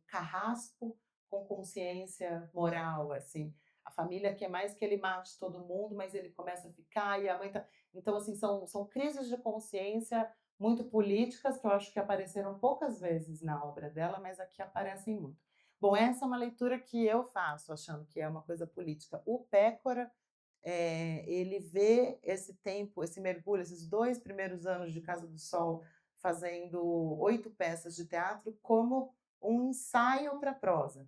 carrasco com consciência moral, assim, a família quer mais que ele mate todo mundo, mas ele começa a ficar e a mãe tá... Então, assim, são crises de consciência muito políticas, que eu acho que apareceram poucas vezes na obra dela, mas aqui aparecem muito. Bom, essa é uma leitura que eu faço, achando que é uma coisa política. O Pécora, ele vê esse tempo, esse mergulho, esses 2 primeiros anos de Casa do Sol, fazendo 8 peças de teatro, como um ensaio para a prosa,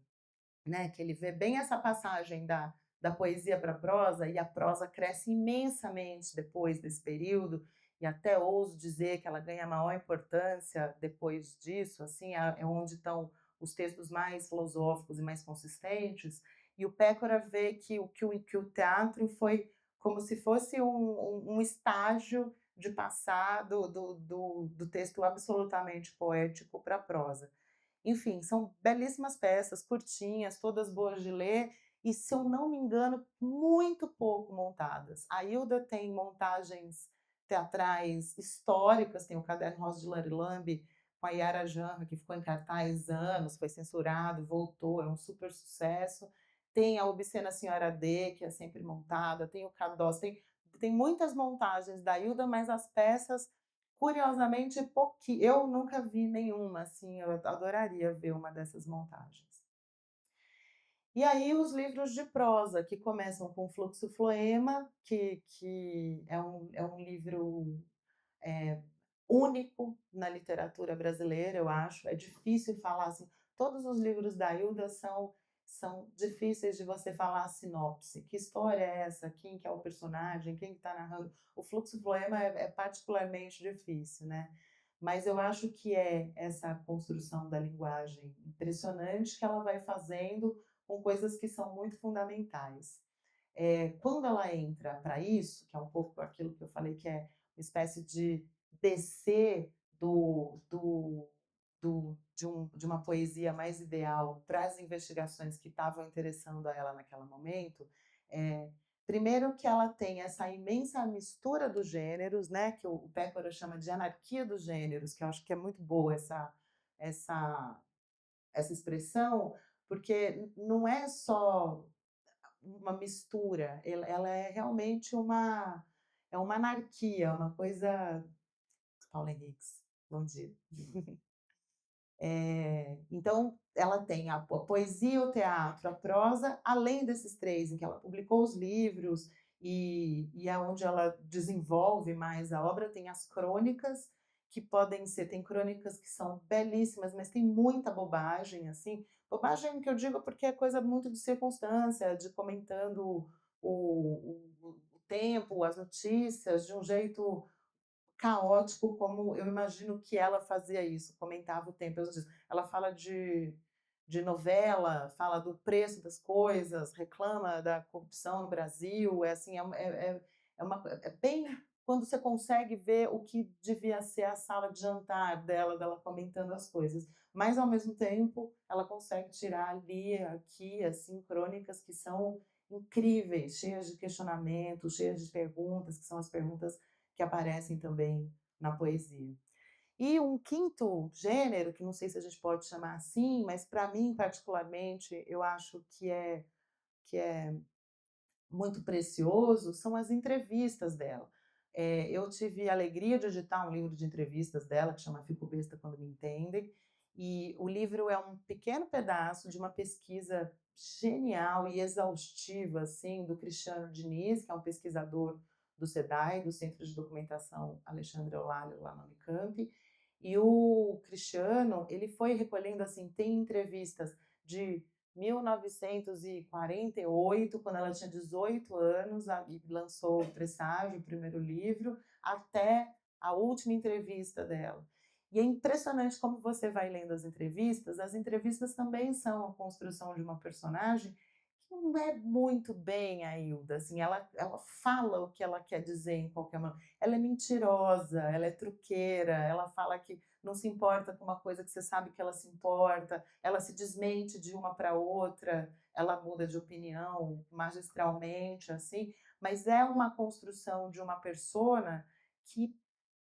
né? Que ele vê bem essa passagem da poesia para a prosa, e a prosa cresce imensamente depois desse período, e até ouso dizer que ela ganha maior importância depois disso, assim, é onde estão os textos mais filosóficos e mais consistentes, e o Pécora vê que o teatro foi como se fosse um estágio de passar do texto absolutamente poético para a prosa. Enfim, são belíssimas peças, curtinhas, todas boas de ler, e, se eu não me engano, muito pouco montadas. A Hilda tem montagens teatrais históricas, tem o Caderno Rosa de Larilambe, com a Yara Janra, que ficou em cartaz anos, foi censurado, voltou, é um super sucesso. Tem a Obscena Senhora D, que é sempre montada, tem o Cadós, tem muitas montagens da Hilda, mas as peças, curiosamente, eu nunca vi nenhuma, assim, eu adoraria ver uma dessas montagens. E aí os livros de prosa, que começam com Fluxo Floema, que é um livro único na literatura brasileira, eu acho. É difícil falar assim. Todos os livros da Hilda são difíceis de você falar a sinopse. Que história é essa? Quem que é o personagem? Quem está narrando? O Fluxo Floema é particularmente difícil, né? Mas eu acho que é essa construção da linguagem impressionante que ela vai fazendo com coisas que são muito fundamentais. Quando ela entra para isso, que é um pouco aquilo que eu falei que é uma espécie de descer de uma poesia mais ideal para as investigações que estavam interessando a ela naquele momento, primeiro que ela tem essa imensa mistura dos gêneros, né, que o Pécora chama de anarquia dos gêneros, que eu acho que é muito boa essa, essa expressão, porque não é só uma mistura, ela é realmente uma anarquia, uma coisa. Paula Henriques, bom dia. Então, ela tem a poesia, o teatro, a prosa, além desses três, em que ela publicou os livros e é onde ela desenvolve mais a obra, tem as crônicas, que podem ser, tem crônicas que são belíssimas, mas tem muita bobagem, assim, bobagem que eu digo porque é coisa muito de circunstância, de comentando o tempo, as notícias, de um jeito caótico, como eu imagino que ela fazia isso, comentava o tempo. Ela fala de novela, fala do preço das coisas, reclama da corrupção no Brasil, é assim, é bem quando você consegue ver o que devia ser a sala de jantar dela comentando as coisas, mas ao mesmo tempo ela consegue tirar ali, aqui, assim, crônicas que são incríveis, cheias de questionamentos, cheias de perguntas, que são as perguntas que aparecem também na poesia. E um quinto gênero, que não sei se a gente pode chamar assim, mas para mim particularmente eu acho que é muito precioso, são as entrevistas dela. Eu tive a alegria de editar um livro de entrevistas dela, que chama Fico Besta Quando Me Entendem, e o livro é um pequeno pedaço de uma pesquisa genial e exaustiva, assim, do Cristiano Diniz, que é um pesquisador do SEDAI, do Centro de Documentação Alexandre Eulalio, lá no Unicamp, e o Cristiano, ele foi recolhendo, assim, tem entrevistas de 1948, quando ela tinha 18 anos, e lançou o Presságio, o primeiro livro, até a última entrevista dela. E é impressionante como você vai lendo as entrevistas também são a construção de uma personagem que não é muito bem a Hilda, assim, ela fala o que ela quer dizer em qualquer momento. Ela é mentirosa, ela é truqueira, ela fala que não se importa com uma coisa que você sabe que ela se importa, ela se desmente de uma para outra, ela muda de opinião magistralmente, assim, mas é uma construção de uma persona que,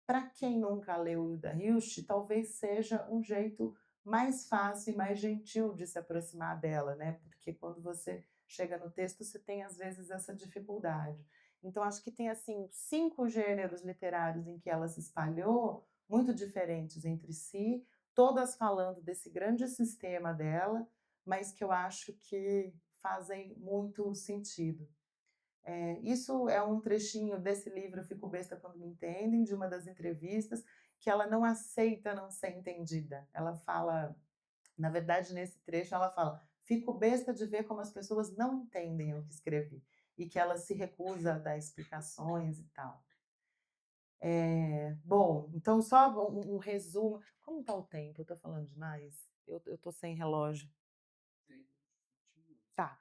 para quem nunca leu Hilda Hilst, talvez seja um jeito mais fácil e mais gentil de se aproximar dela, né? Porque quando você chega no texto, você tem às vezes essa dificuldade. Então acho que tem assim 5 gêneros literários em que ela se espalhou, muito diferentes entre si, todas falando desse grande sistema dela, mas que eu acho que fazem muito sentido. Isso é um trechinho desse livro Fico Besta Quando Me Entendem, de uma das entrevistas, que ela não aceita não ser entendida. Ela fala, na verdade, nesse trecho, ela fala: fico besta de ver como as pessoas não entendem o que escrevi e que ela se recusa a dar explicações e tal. Bom, então só um resumo. Como está o tempo? Eu estou falando demais? Eu estou sem relógio. Tá.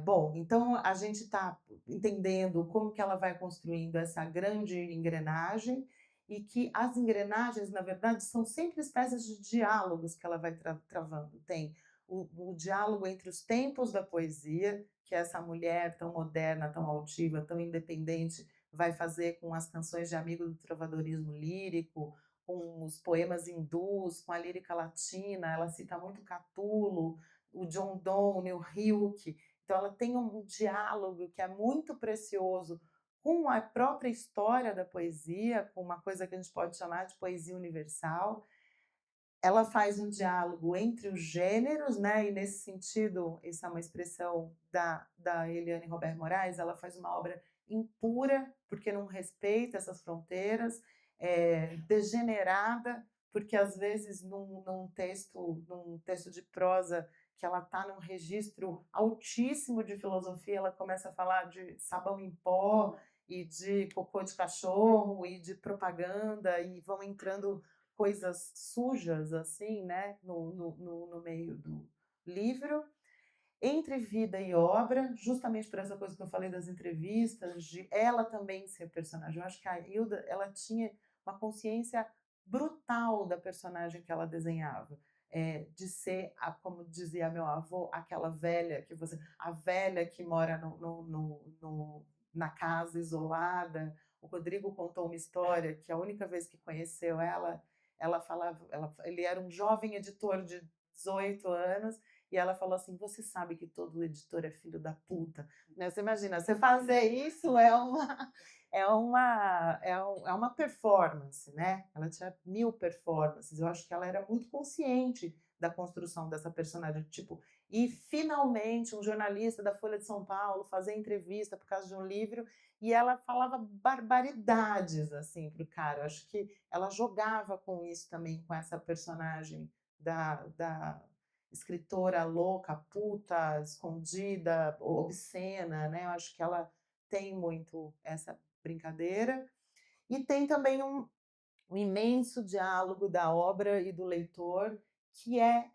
Bom, então a gente está entendendo como que ela vai construindo essa grande engrenagem e que as engrenagens, na verdade, são sempre espécies de diálogos que ela vai travando. Tem o diálogo entre os tempos da poesia, que é essa mulher tão moderna, tão altiva, tão independente, vai fazer com as canções de amigo do trovadorismo lírico, com os poemas hindus, com a lírica latina, ela cita muito Catulo, o John Donne, o Neil Hilke, então ela tem um diálogo que é muito precioso com a própria história da poesia, com uma coisa que a gente pode chamar de poesia universal. Ela faz um diálogo entre os gêneros, né? E nesse sentido, essa é uma expressão da Eliane Robert Moraes, ela faz uma obra impura, porque não respeita essas fronteiras, degenerada, porque às vezes num texto de prosa que ela está num registro altíssimo de filosofia, ela começa a falar de sabão em pó e de cocô de cachorro e de propaganda, e vão entrando coisas sujas, assim, né, no meio do livro. Entre vida e obra, justamente por essa coisa que eu falei das entrevistas, de ela também ser personagem. Eu acho que a Hilda, ela tinha uma consciência brutal da personagem que ela desenhava. De ser, como dizia meu avô, aquela velha a velha que mora na casa isolada. O Rodrigo contou uma história que a única vez que conheceu ela falava, ele era um jovem editor de 18 anos, e ela falou assim: você sabe que todo editor é filho da puta, né? Você imagina, você fazer isso é uma performance, né? Ela tinha 1000 performances. Eu acho que ela era muito consciente da construção dessa personagem, tipo, e finalmente um jornalista da Folha de São Paulo fazer entrevista por causa de um livro, e ela falava barbaridades assim pro cara. Eu acho que ela jogava com isso também, com essa personagem da escritora louca, puta, escondida, obscena, né? Eu acho que ela tem muito essa brincadeira. E tem também um imenso diálogo da obra e do leitor, que é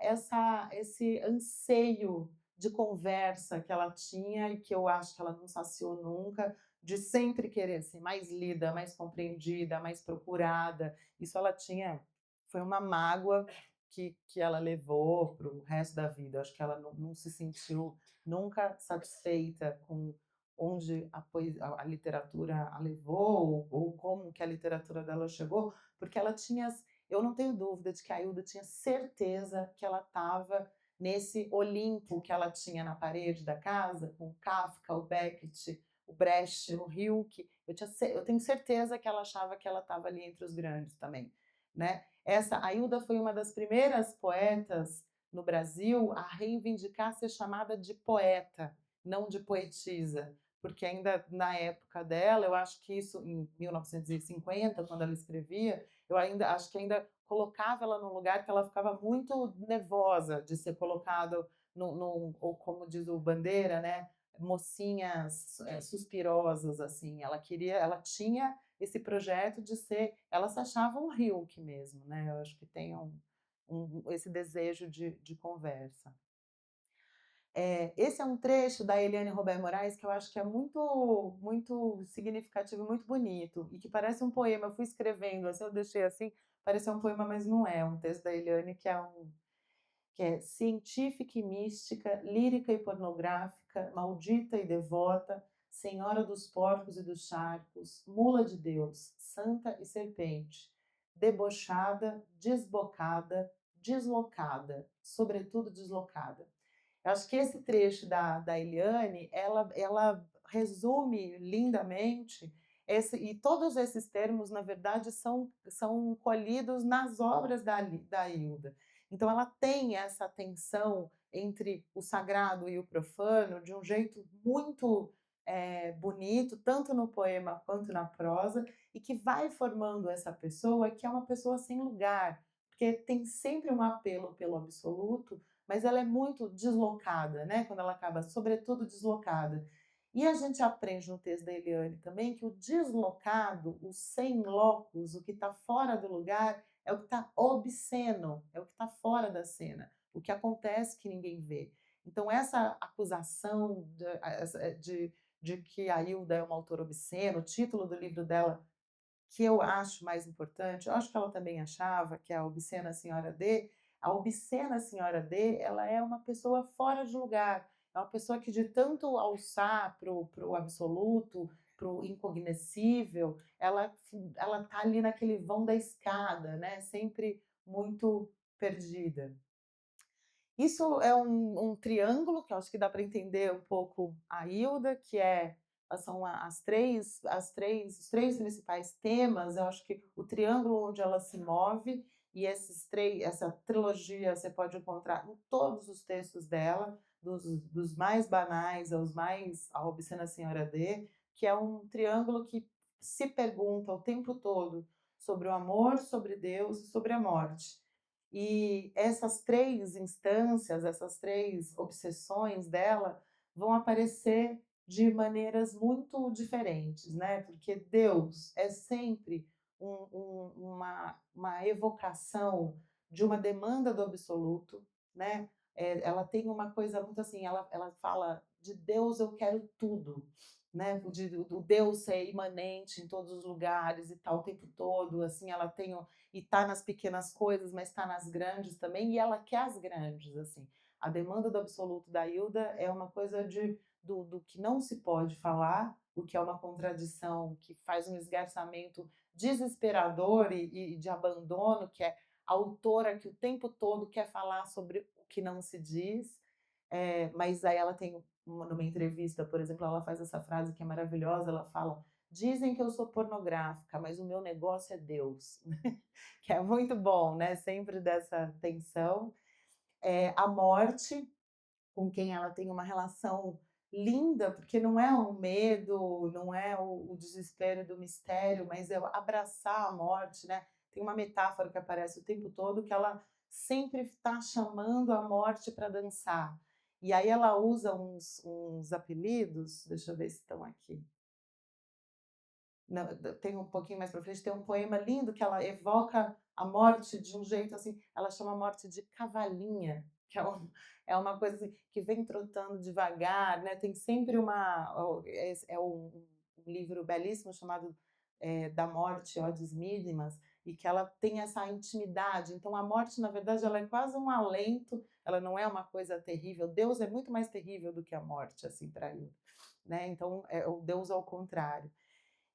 esse anseio de conversa que ela tinha e que eu acho que ela não saciou nunca, de sempre querer ser mais lida, mais compreendida, mais procurada. Isso ela tinha, foi uma mágoa que ela levou para o resto da vida. Acho que ela não se sentiu nunca satisfeita com onde a literatura a levou, ou como que a literatura dela chegou, porque ela tinha, eu não tenho dúvida de que a Hilda tinha certeza que ela estava nesse Olimpo que ela tinha na parede da casa, com o Kafka, o Beckett, o Brecht, o Rilke. Eu tenho certeza que ela achava que ela estava ali entre os grandes também, né? A Hilda foi uma das primeiras poetas no Brasil a reivindicar ser chamada de poeta, não de poetisa, porque ainda na época dela, eu acho que isso em 1950, quando ela escrevia, eu ainda acho que ainda colocava ela num lugar que ela ficava muito nervosa de ser colocado ou como diz o Bandeira, né, mocinhas suspirosas, assim. Ela tinha esse projeto de ser, ela se achava um Hilke mesmo, né? Eu acho que tem esse desejo de conversa. Esse é um trecho da Eliane Robert Moraes que eu acho que é muito, muito significativo, muito bonito, e que parece um poema. Eu fui escrevendo, assim, eu deixei assim, pareceu um poema, mas não é. Um texto da Eliane que é científica e mística, lírica e pornográfica, maldita e devota, senhora dos porcos e dos charcos, mula de Deus, santa e serpente, debochada, desbocada, deslocada, sobretudo deslocada. Eu acho que esse trecho da Eliane, ela resume lindamente e todos esses termos, na verdade, são colhidos nas obras da Hilda. Então, ela tem essa tensão entre o sagrado e o profano de um jeito muito bonito, tanto no poema quanto na prosa, e que vai formando essa pessoa que é uma pessoa sem lugar, porque tem sempre um apelo pelo absoluto, mas ela é muito deslocada, né? Quando ela acaba, sobretudo deslocada. E a gente aprende no texto da Eliane também que o deslocado, o sem locus, o que está fora do lugar, é o que está obsceno, é o que está fora da cena, o que acontece que ninguém vê. Então, essa acusação de que a Hilda é uma autora obscena, o título do livro dela, que eu acho mais importante, eu acho que ela também achava, que é a Obscena Senhora D. A Obscena Senhora D, ela é uma pessoa fora de lugar, é uma pessoa que de tanto alçar para o absoluto, pro incognoscível, ela tá ali naquele vão da escada, né, sempre muito perdida. Isso é um triângulo, que eu acho que dá para entender um pouco a Hilda, que são os três principais temas. Eu acho que o triângulo onde ela se move, e essa trilogia você pode encontrar em todos os textos dela, dos mais banais aos mais a Obscena Senhora D, que é um triângulo que se pergunta o tempo todo sobre o amor, sobre Deus e sobre a morte. E essas três instâncias, essas três obsessões dela vão aparecer de maneiras muito diferentes, né? Porque Deus é sempre uma evocação de uma demanda do absoluto, né? Ela tem uma coisa muito assim, ela fala de Deus eu quero tudo, né? O Deus ser imanente em todos os lugares e tal o tempo todo, assim, ela tem e tá nas pequenas coisas, mas está nas grandes também, e ela quer as grandes, assim. A demanda do absoluto da Hilda é uma coisa do que não se pode falar, o que é uma contradição, que faz um esgarçamento desesperador e de abandono, que é a autora que o tempo todo quer falar sobre o que não se diz, mas aí ela tem, numa entrevista, por exemplo, ela faz essa frase que é maravilhosa, ela fala: dizem que eu sou pornográfica, mas o meu negócio é Deus. Que é muito bom, né? Sempre dessa tensão. A morte, com quem ela tem uma relação linda, porque não é um medo, não é o desespero do mistério, mas é abraçar a morte, né? Tem uma metáfora que aparece o tempo todo que ela sempre está chamando a morte para dançar. E aí ela usa uns apelidos, deixa eu ver se estão aqui. Não, tem um pouquinho mais para frente, tem um poema lindo que ela evoca a morte de um jeito assim, ela chama a morte de cavalinha, que é uma coisa assim, que vem trotando devagar, né? Tem sempre um livro belíssimo chamado Da Morte, Odes Mínimas, e que ela tem essa intimidade. Então a morte, na verdade, ela é quase um alento, ela não é uma coisa terrível. Deus é muito mais terrível do que a morte, assim, para ele, né? Então é o Deus ao contrário.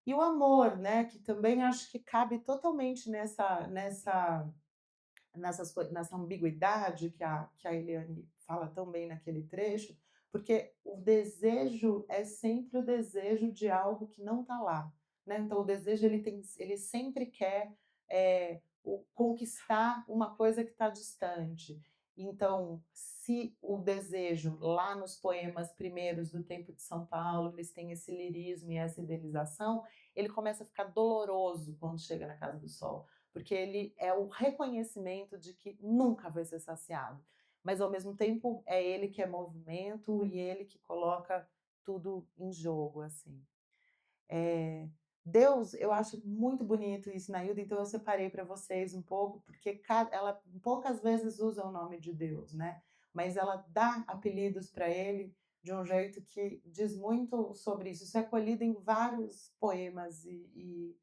E o amor, né, que também acho que cabe totalmente nessa ambiguidade que a Eliane fala tão bem naquele trecho, porque o desejo é sempre o desejo de algo que não está lá, né? Então o desejo ele sempre quer conquistar uma coisa que está distante. Então, se o desejo lá nos poemas primeiros do Tempo de São Paulo, eles têm esse lirismo e essa idealização, ele começa a ficar doloroso quando chega na Casa do Sol, porque ele é o reconhecimento de que nunca vai ser saciado. Mas, ao mesmo tempo, é ele que é movimento e ele que coloca tudo em jogo, assim. Deus, eu acho muito bonito isso na Hilda, então eu separei para vocês um pouco, porque ela poucas vezes usa o nome de Deus, né? Mas ela dá apelidos para ele de um jeito que diz muito sobre isso. Isso é colhido em vários poemas e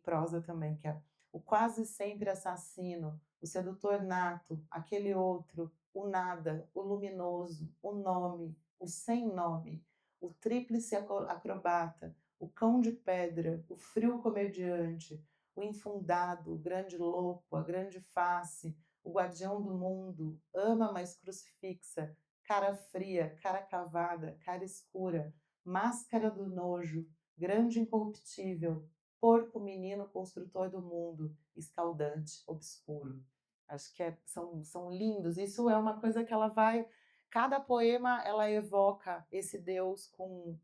prosa também, que é o quase sempre assassino, o sedutor nato, aquele outro, o nada, o luminoso, o nome, o sem nome, o tríplice acrobata, o cão de pedra, o frio comediante, o infundado, o grande louco, a grande face, o guardião do mundo, ama mas crucifixa, cara fria, cara cavada, cara escura, máscara do nojo, grande incorruptível, porco menino construtor do mundo, escaldante, obscuro. Acho que são lindos. Isso é uma coisa que ela vai. Cada poema ela evoca esse Deus com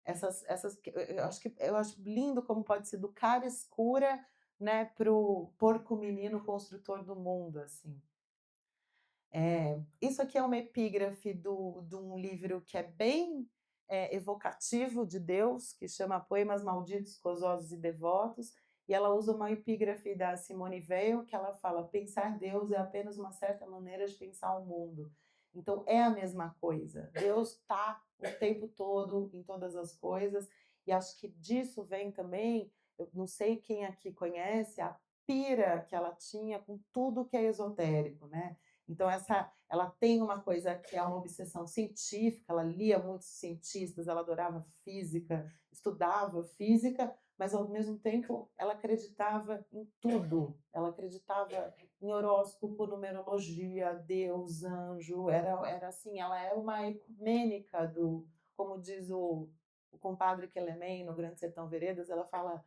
essas. Eu acho lindo como pode ser do cara escura, né, pro porco menino construtor do mundo, assim. Isso aqui é uma epígrafe de um livro que é bem evocativo de Deus, que chama Poemas Malditos, Gozosos e Devotos, e ela usa uma epígrafe da Simone Weil, que ela fala: pensar Deus é apenas uma certa maneira de pensar o mundo. Então, é a mesma coisa. Deus está o tempo todo em todas as coisas, e acho que disso vem também, eu não sei quem aqui conhece, a pira que ela tinha com tudo que é esotérico, né? Então ela tem uma coisa que é uma obsessão científica, ela lia muitos cientistas, ela adorava física, estudava física, mas ao mesmo tempo ela acreditava em tudo. Ela acreditava em horóscopo, numerologia, Deus, anjo, era assim, ela é uma ecumênica como diz o compadre Quelemem no Grande Sertão Veredas, ela fala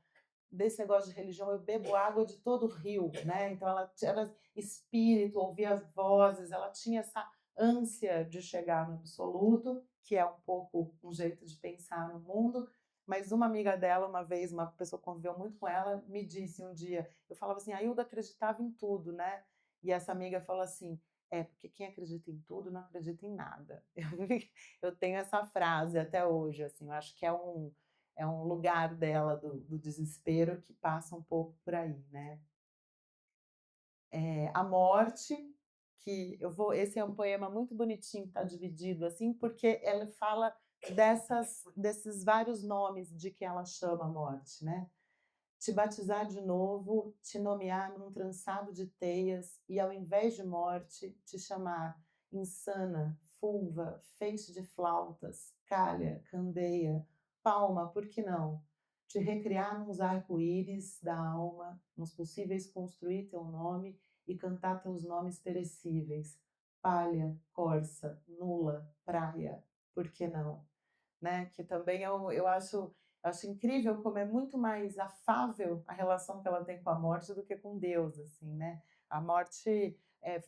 desse negócio de religião, eu bebo água de todo o rio, né? Então ela era espírito, ouvia as vozes, ela tinha essa ânsia de chegar no absoluto, que é um pouco um jeito de pensar no mundo. Mas uma amiga dela, uma vez, uma pessoa que conviveu muito com ela, me disse um dia, eu falava assim, a Hilda acreditava em tudo, né? E essa amiga falou assim, porque quem acredita em tudo não acredita em nada. Eu tenho essa frase até hoje, assim, eu acho que é um lugar dela do desespero que passa um pouco por aí, né? A morte, que esse é um poema muito bonitinho, está dividido assim, porque ela fala desses vários nomes de que ela chama a morte, né? Te batizar de novo, te nomear num trançado de teias e, ao invés de morte, te chamar insana, fulva, feixe de flautas, calha, candeia, palma, por que não? Te recriar nos arco-íris da alma, nos possíveis construir teu nome e cantar teus nomes perecíveis. Palha, corça, nula, praia, por que não? Né? Que também eu acho incrível como é muito mais afável a relação que ela tem com a morte do que com Deus, assim, né? A morte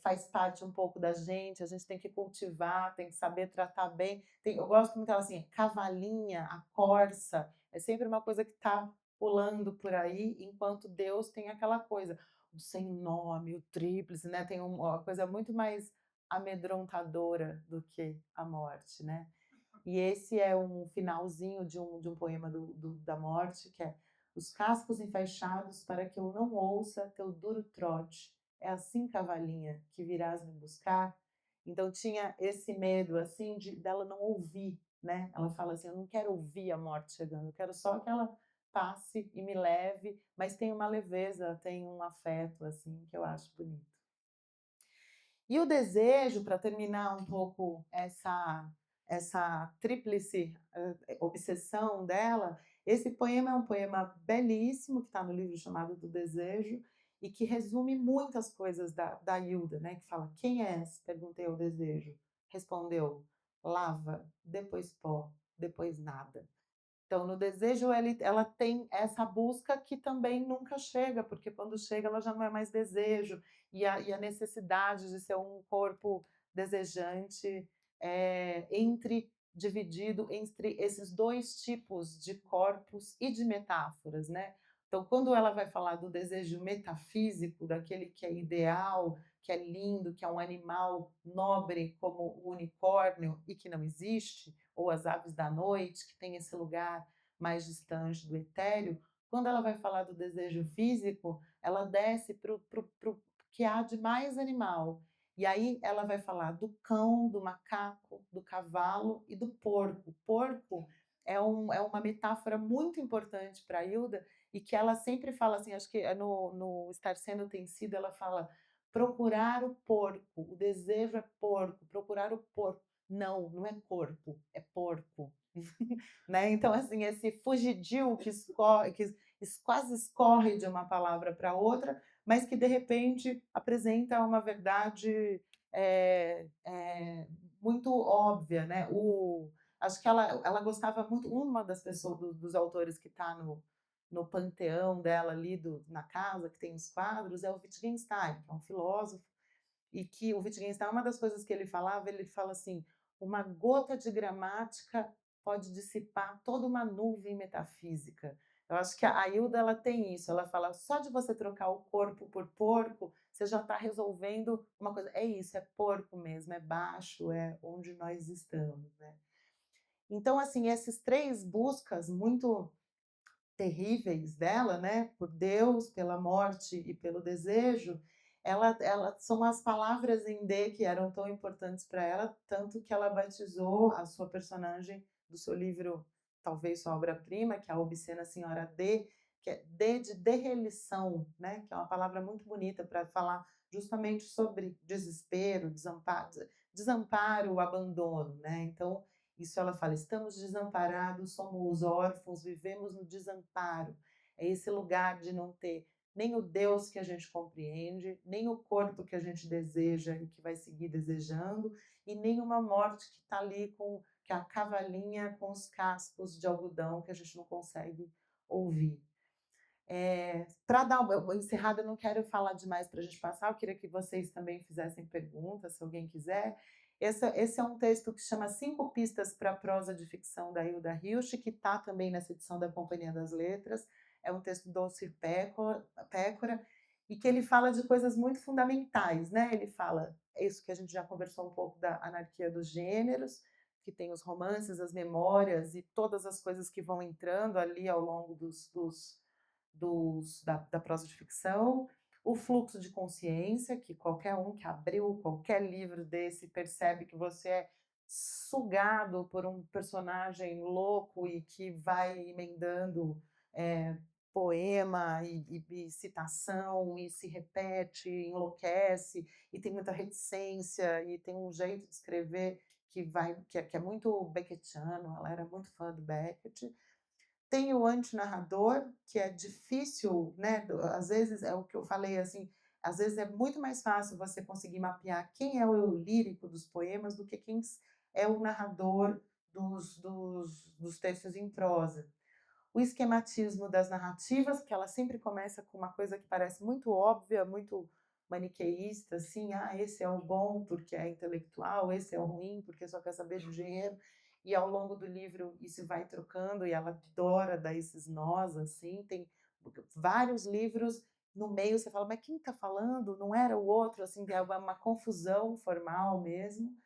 faz parte um pouco da gente, a gente tem que cultivar, tem que saber tratar bem. Eu gosto muito dela assim, cavalinha, a corça, é sempre uma coisa que está pulando por aí, enquanto Deus tem aquela coisa, o sem nome, o tríplice, né? Tem uma coisa muito mais amedrontadora do que a morte, né? E esse é um finalzinho de um poema da morte, que é os cascos enfaixados para que eu não ouça teu duro trote. É assim, cavalinha, que virás me buscar? Então tinha esse medo, assim, dela não ouvir, né? Ela fala assim, eu não quero ouvir a morte chegando, eu quero só que ela passe e me leve, mas tem uma leveza, tem um afeto, assim, que eu acho bonito. E o desejo, para terminar um pouco essa tríplice obsessão dela, esse poema é um poema belíssimo, que está no livro chamado Do Desejo, e que resume muitas coisas da Hilda, né? Que fala, quem és? Perguntei ao desejo. Respondeu, lava, depois pó, depois nada. Então, no desejo, ela tem essa busca que também nunca chega, porque quando chega, ela já não é mais desejo, e a necessidade de ser um corpo desejante dividido entre esses dois tipos de corpos e de metáforas, né? Então, quando ela vai falar do desejo metafísico, daquele que é ideal, que é lindo, que é um animal nobre como o unicórnio e que não existe, ou as aves da noite, que tem esse lugar mais distante do etéreo, quando ela vai falar do desejo físico, ela desce para o que há de mais animal. E aí ela vai falar do cão, do macaco, do cavalo e do porco. Porco é uma metáfora muito importante para a Hilda e que ela sempre fala assim, acho que no Estar Sendo Tem Sido, ela fala procurar o porco, o desejo é porco, procurar o porco. Não, não é corpo, é porco. Né? Então, assim, esse fugidio que quase escorre de uma palavra para outra, mas que, de repente, apresenta uma verdade muito óbvia. Né? Acho que ela gostava muito, uma das pessoas, dos autores que está no panteão dela ali na casa, que tem os quadros, é o Wittgenstein, que é um filósofo, e que o Wittgenstein, uma das coisas que ele fala assim, uma gota de gramática pode dissipar toda uma nuvem metafísica. Eu acho que a Hilda ela tem isso, ela fala, só de você trocar o corpo por porco, você já está resolvendo uma coisa, é isso, é porco mesmo, é baixo, é onde nós estamos, né? Então, assim, esses três buscas muito terríveis dela, né, por Deus, pela morte e pelo desejo, ela são as palavras em D que eram tão importantes para ela, tanto que ela batizou a sua personagem do seu livro, talvez sua obra-prima, que é a Obscena Senhora D, que é D de derrelição, né, que é uma palavra muito bonita para falar justamente sobre desespero, desamparo, abandono, né? Então, isso ela fala, estamos desamparados, somos órfãos, vivemos no desamparo. É esse lugar de não ter nem o Deus que a gente compreende, nem o corpo que a gente deseja e que vai seguir desejando, e nem uma morte que está ali que é a cavalinha com os cascos de algodão que a gente não consegue ouvir. Para dar uma encerrada, eu não quero falar demais para a gente passar, eu queria que vocês também fizessem perguntas, se alguém quiser. Esse é um texto que chama 5 pistas para a prosa de ficção da Hilda Hilst, que está também nessa edição da Companhia das Letras. É um texto do Alcir Pécora, e que ele fala de coisas muito fundamentais, né? Ele fala isso que a gente já conversou um pouco da anarquia dos gêneros, que tem os romances, as memórias e todas as coisas que vão entrando ali ao longo da prosa de ficção, o fluxo de consciência, que qualquer um que abriu qualquer livro desse percebe que você é sugado por um personagem louco e que vai emendando poema e citação, e se repete, enlouquece, e tem muita reticência, e tem um jeito de escrever que é muito beckettiano, ela era muito fã do Beckett. Tem o antinarrador, que é difícil, né? Às vezes, é o que eu falei, assim, às vezes é muito mais fácil você conseguir mapear quem é o eu lírico dos poemas do que quem é o narrador dos textos em prosa. O esquematismo das narrativas, que ela sempre começa com uma coisa que parece muito óbvia, muito maniqueísta, assim, esse é o bom porque é intelectual, esse é o ruim porque só quer saber de dinheiro, e ao longo do livro isso vai trocando, e ela adora dar esses nós, assim, tem vários livros, no meio você fala, mas quem está falando? Não era o outro, assim, é uma confusão formal mesmo.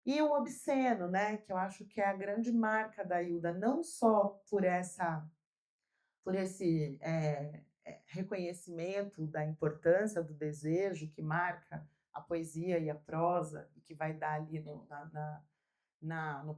E o obsceno, né, que eu acho que é a grande marca da Hilda, não só por esse reconhecimento da importância do desejo que marca a poesia e a prosa, e que vai dar ali no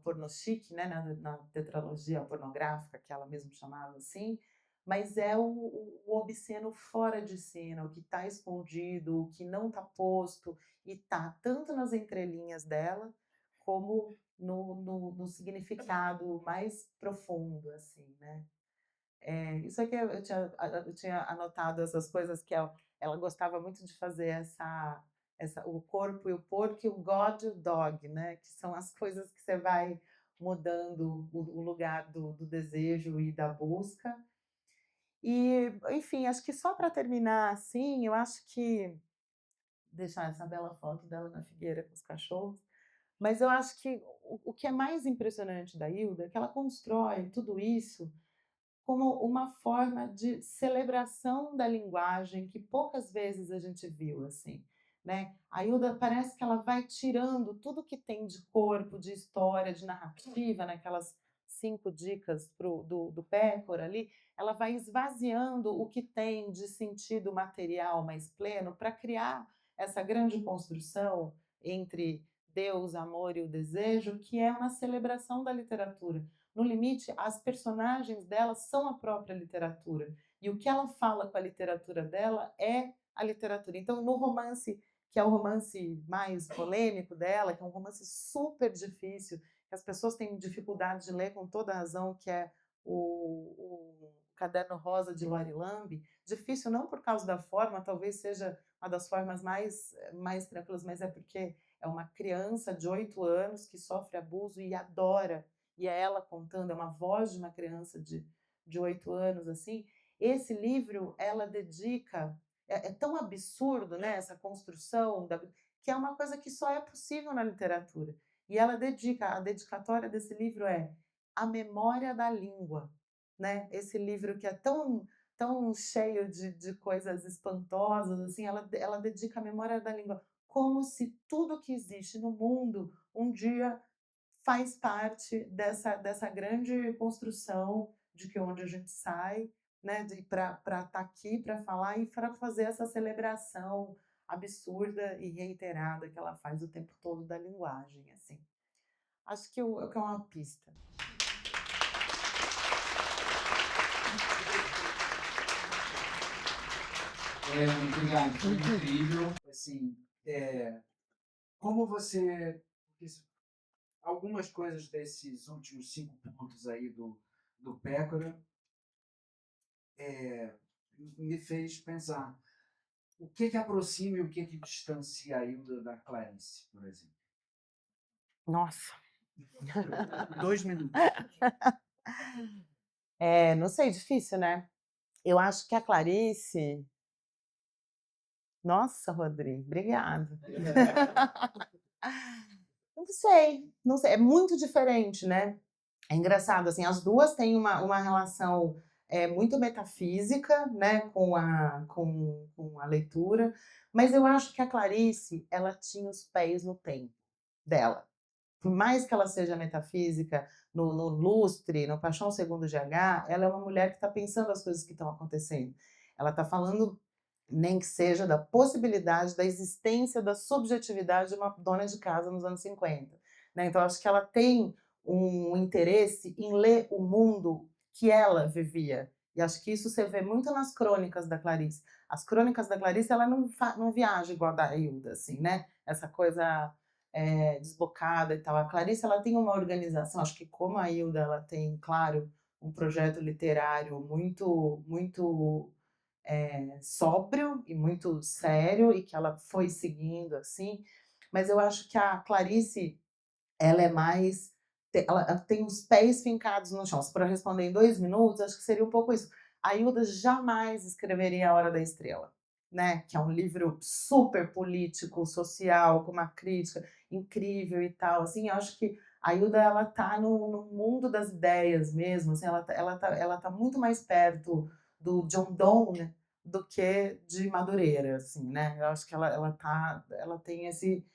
porno chique, né, na tetralogia pornográfica, que ela mesma chamava assim, mas é o obsceno fora de cena, o que está escondido, o que não está posto, e está tanto nas entrelinhas dela, como no significado mais profundo, assim, né? Isso aqui eu tinha anotado essas coisas que ela gostava muito de fazer o corpo e o porco e o God e o dog, né? Que são as coisas que você vai mudando o lugar do desejo e da busca. E, enfim, acho que só para terminar assim, eu acho que deixar essa bela foto dela na figueira com os cachorros, mas eu acho que o que é mais impressionante da Hilda é que ela constrói tudo isso como uma forma de celebração da linguagem que poucas vezes a gente viu, assim, né? A Hilda parece que ela vai tirando tudo que tem de corpo, de história, de narrativa, naquelas 5 dicas do Pécora ali, ela vai esvaziando o que tem de sentido material mais pleno para criar essa grande construção entre Deus, amor e o desejo, que é uma celebração da literatura. No limite, as personagens dela são a própria literatura. E o que ela fala com a literatura dela é a literatura. Então, no romance, que é o romance mais polêmico dela, que é um romance super difícil, que as pessoas têm dificuldade de ler com toda razão, que é o Caderno Rosa de Lori Lambe, difícil não por causa da forma, talvez seja uma das formas mais tranquilas, mas é porque é uma criança de 8 anos que sofre abuso e adora, e é ela contando, é uma voz de uma criança de 8 anos, assim. Esse livro, ela dedica, é tão absurdo, né, essa construção, que é uma coisa que só é possível na literatura. E ela a dedicatória desse livro é A Memória da Língua, né? Esse livro que é tão cheio de coisas espantosas, assim, ela dedica a memória da língua, como se tudo que existe no mundo um dia faz parte dessa grande construção de que onde a gente sai, né, para estar aqui, para falar e para fazer essa celebração absurda e reiterada que ela faz o tempo todo da linguagem, assim. Acho que é uma pista. Obrigado, foi incrível. Assim, como você... Algumas coisas desses últimos 5 pontos aí do Pécora me fez pensar o que aproxima e o que distancia a Hilda da Clarice, por exemplo. Nossa. 2 minutos. Não sei, difícil, né? Eu acho que a Clarice... Nossa, Rodrigo, obrigada. Não sei, é muito diferente, né? É engraçado, assim, as duas têm uma relação muito metafísica, né, com a leitura, mas eu acho que a Clarice, ela tinha os pés no tempo dela. Por mais que ela seja metafísica, no Lustre, no Paixão Segundo GH, ela é uma mulher que está pensando as coisas que estão acontecendo. Ela está falando, nem que seja, da possibilidade da existência da subjetividade de uma dona de casa nos anos 50. Né? Então, acho que ela tem um interesse em ler o mundo que ela vivia. E acho que isso você vê muito nas crônicas da Clarice. As crônicas da Clarice, ela não viaja igual a da Hilda, assim, né? Essa coisa desbocada e tal. A Clarice, ela tem uma organização, acho que como a Hilda, ela tem, claro, um projeto literário muito sóbrio e muito sério e que ela foi seguindo assim, mas eu acho que a Clarice, ela é mais, ela tem os pés fincados no chão. Se para responder em 2 minutos, acho que seria um pouco isso. A Hilda jamais escreveria A Hora da Estrela, né? Que é um livro super político, social, com uma crítica incrível e tal. Assim, eu acho que a Hilda, ela tá no mundo das ideias mesmo. Assim, ela tá muito mais perto do John Donne do que de Madureira, assim, né? Eu acho que ela tem esse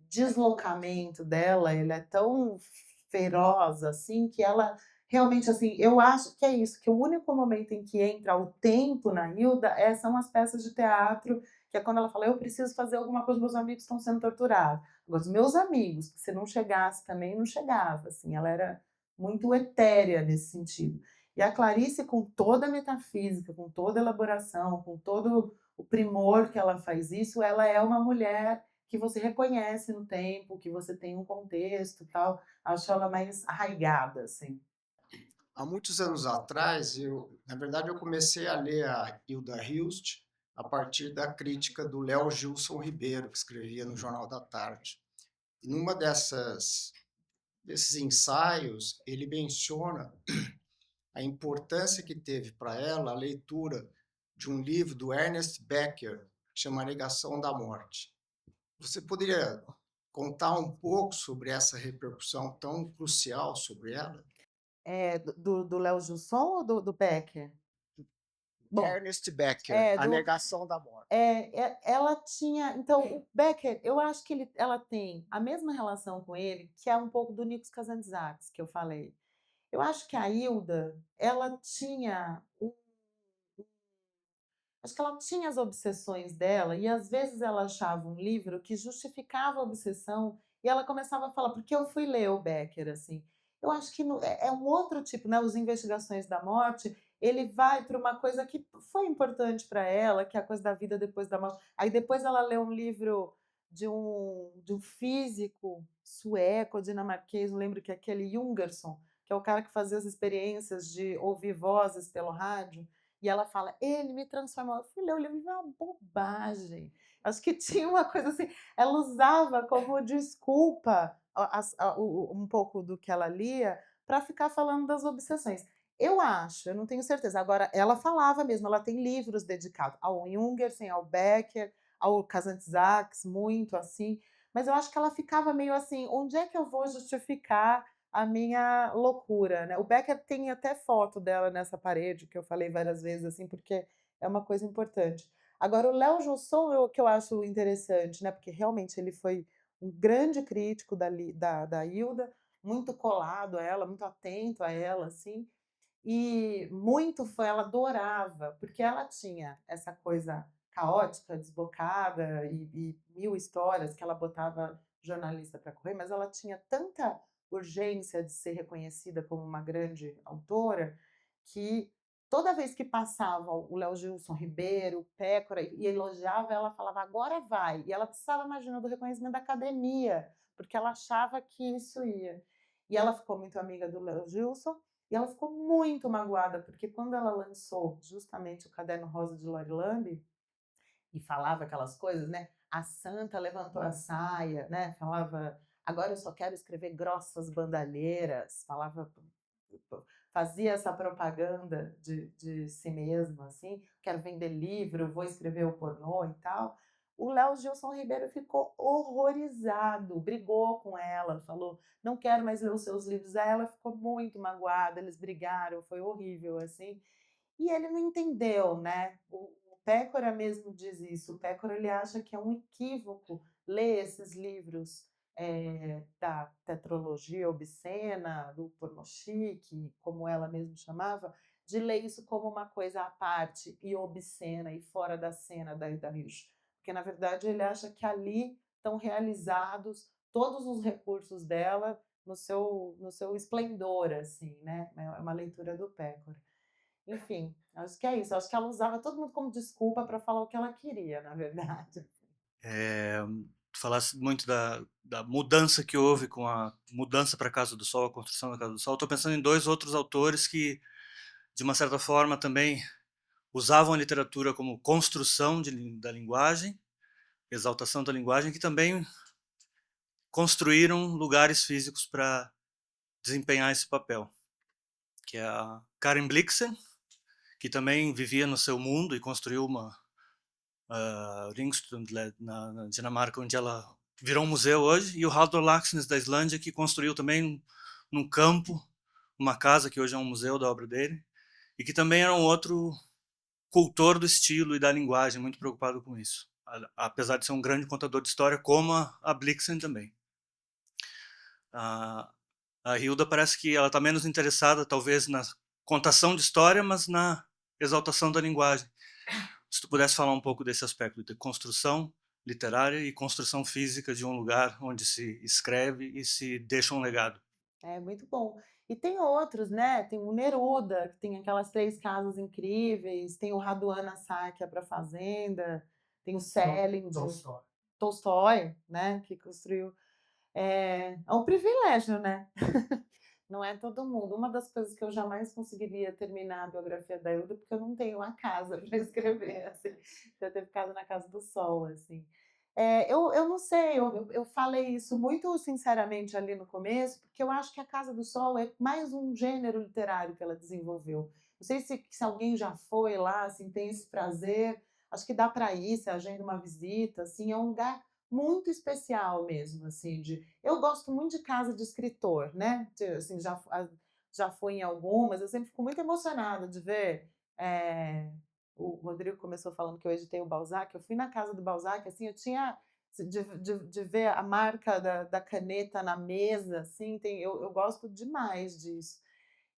deslocamento dela, ele é tão feroz assim que ela realmente assim, eu acho que é isso, que o único momento em que entra o tempo na Hilda são as peças de teatro, que é quando ela fala, eu preciso fazer alguma coisa, meus amigos estão sendo torturados. Agora, os meus amigos, se não chegasse também, não chegava, assim, ela era muito etérea nesse sentido. E a Clarice, com toda a metafísica, com toda a elaboração, com todo o primor que ela faz isso, ela é uma mulher que você reconhece no tempo, que você tem um contexto e tal. Acho ela mais arraigada, assim. Há muitos anos atrás, na verdade, eu comecei a ler a Hilda Hilst a partir da crítica do Léo Gilson Ribeiro, que escrevia no Jornal da Tarde. E numa desses ensaios, ele menciona a importância que teve para ela a leitura de um livro do Ernest Becker, que chama A Negação da Morte. Você poderia contar um pouco sobre essa repercussão tão crucial sobre ela? Do Léo Jusson ou do Becker? Bom, Ernest Becker, A do, Negação da Morte. ela tinha. Então, o Becker, eu acho que ela tem a mesma relação com ele, que é um pouco do Nikos Kazantzakis, que eu falei. Eu acho que a Hilda, ela tinha acho que ela tinha as obsessões dela e às vezes ela achava um livro que justificava a obsessão e ela começava a falar, porque eu fui ler o Becker, assim. Eu acho que é um outro tipo, né? Os Investigações da Morte, ele vai para uma coisa que foi importante para ela, que é a coisa da vida depois da morte. Aí depois ela lê um livro de um físico sueco, dinamarquês, não lembro que é aquele Jungerson, que é o cara que fazia as experiências de ouvir vozes pelo rádio. E ela fala, ele me transformou. Eu fui ler o livro e uma bobagem. Acho que tinha uma coisa assim, ela usava como desculpa um pouco do que ela lia para ficar falando das obsessões. Eu acho, eu não tenho certeza. Agora, ela falava mesmo, ela tem livros dedicados ao Jungersen, ao Becker, ao Kazantzakis, muito assim. Mas eu acho que ela ficava meio assim, onde é que eu vou justificar a minha loucura, né? O Becker tem até foto dela nessa parede, que eu falei várias vezes, assim, porque é uma coisa importante. Agora, o Léo Jusson, que eu acho interessante, né? Porque realmente ele foi um grande crítico da Hilda, muito colado a ela, muito atento a ela, assim, e muito fã, ela adorava, porque ela tinha essa coisa caótica, desbocada e mil histórias que ela botava jornalista para correr, mas ela tinha tanta urgência de ser reconhecida como uma grande autora que toda vez que passava o Léo Gilson Ribeiro, o Pécora, e elogiava, ela falava, agora vai. E ela precisava, imagina, do reconhecimento da academia, porque ela achava que isso ia. E ela ficou muito amiga do Léo Gilson, e ela ficou muito magoada, porque quando ela lançou justamente o Caderno Rosa de Lorilambe, e falava aquelas coisas, né? A santa levantou a saia, né? Falava, agora eu só quero escrever grossas bandalheiras, falava, fazia essa propaganda de si mesma, assim, quero vender livro, vou escrever o pornô e tal. O Léo Gilson Ribeiro ficou horrorizado, brigou com ela, falou, não quero mais ler os seus livros. Aí ela ficou muito magoada, eles brigaram, foi horrível, assim. E ele não entendeu, né? O Pécora mesmo diz isso. O Pécora ele acha que é um equívoco ler esses livros da tetralogia obscena, do pornô chique, como ela mesma chamava, de ler isso como uma coisa à parte e obscena e fora da cena da Ida Hilst. Porque, na verdade, ele acha que ali estão realizados todos os recursos dela no seu esplendor, assim, né? É uma leitura do Pécora. Enfim, acho que é isso. Acho que ela usava todo mundo como desculpa para falar o que ela queria, na verdade. Tu falasse muito da mudança que houve com a mudança para a Casa do Sol, a construção da Casa do Sol. Estou pensando em 2 outros autores que, de uma certa forma, também usavam a literatura como construção da linguagem, exaltação da linguagem, que também construíram lugares físicos para desempenhar esse papel, que é a Karen Blixen, que também vivia no seu mundo e construiu uma Ringström na Dinamarca, onde ela virou um museu hoje, e o Halldór Laxness da Islândia, que construiu também num campo uma casa que hoje é um museu da obra dele, e que também era um outro cultor do estilo e da linguagem, muito preocupado com isso, apesar de ser um grande contador de história, como a Blixen também. A Hilda parece que ela está menos interessada, talvez, na contação de história, mas na exaltação da linguagem. Se tu pudesse falar um pouco desse aspecto de construção literária e construção física de um lugar onde se escreve e se deixa um legado. É muito bom. E tem outros, né? Tem o Neruda, que tem aquelas 3 casas incríveis, tem o Raduan Sakya para Fazenda, tem o Salinger, Tolstói, né? Que construiu. É um privilégio, né? Não é todo mundo. Uma das coisas que eu jamais conseguiria terminar a biografia da Hilda, porque eu não tenho uma casa para escrever, assim, para ter ficado na Casa do Sol, assim. Eu não sei, eu falei isso muito sinceramente ali no começo, porque eu acho que a Casa do Sol é mais um gênero literário que ela desenvolveu. Não sei se alguém já foi lá, assim, tem esse prazer, acho que dá para ir, se agenda uma visita, assim, é um lugar muito especial mesmo, assim, eu gosto muito de casa de escritor, né? Assim, já fui em algumas, eu sempre fico muito emocionada de ver. O Rodrigo começou falando que eu editei o Balzac, eu fui na casa do Balzac, assim, eu tinha de ver a marca da caneta na mesa, assim, eu gosto demais disso.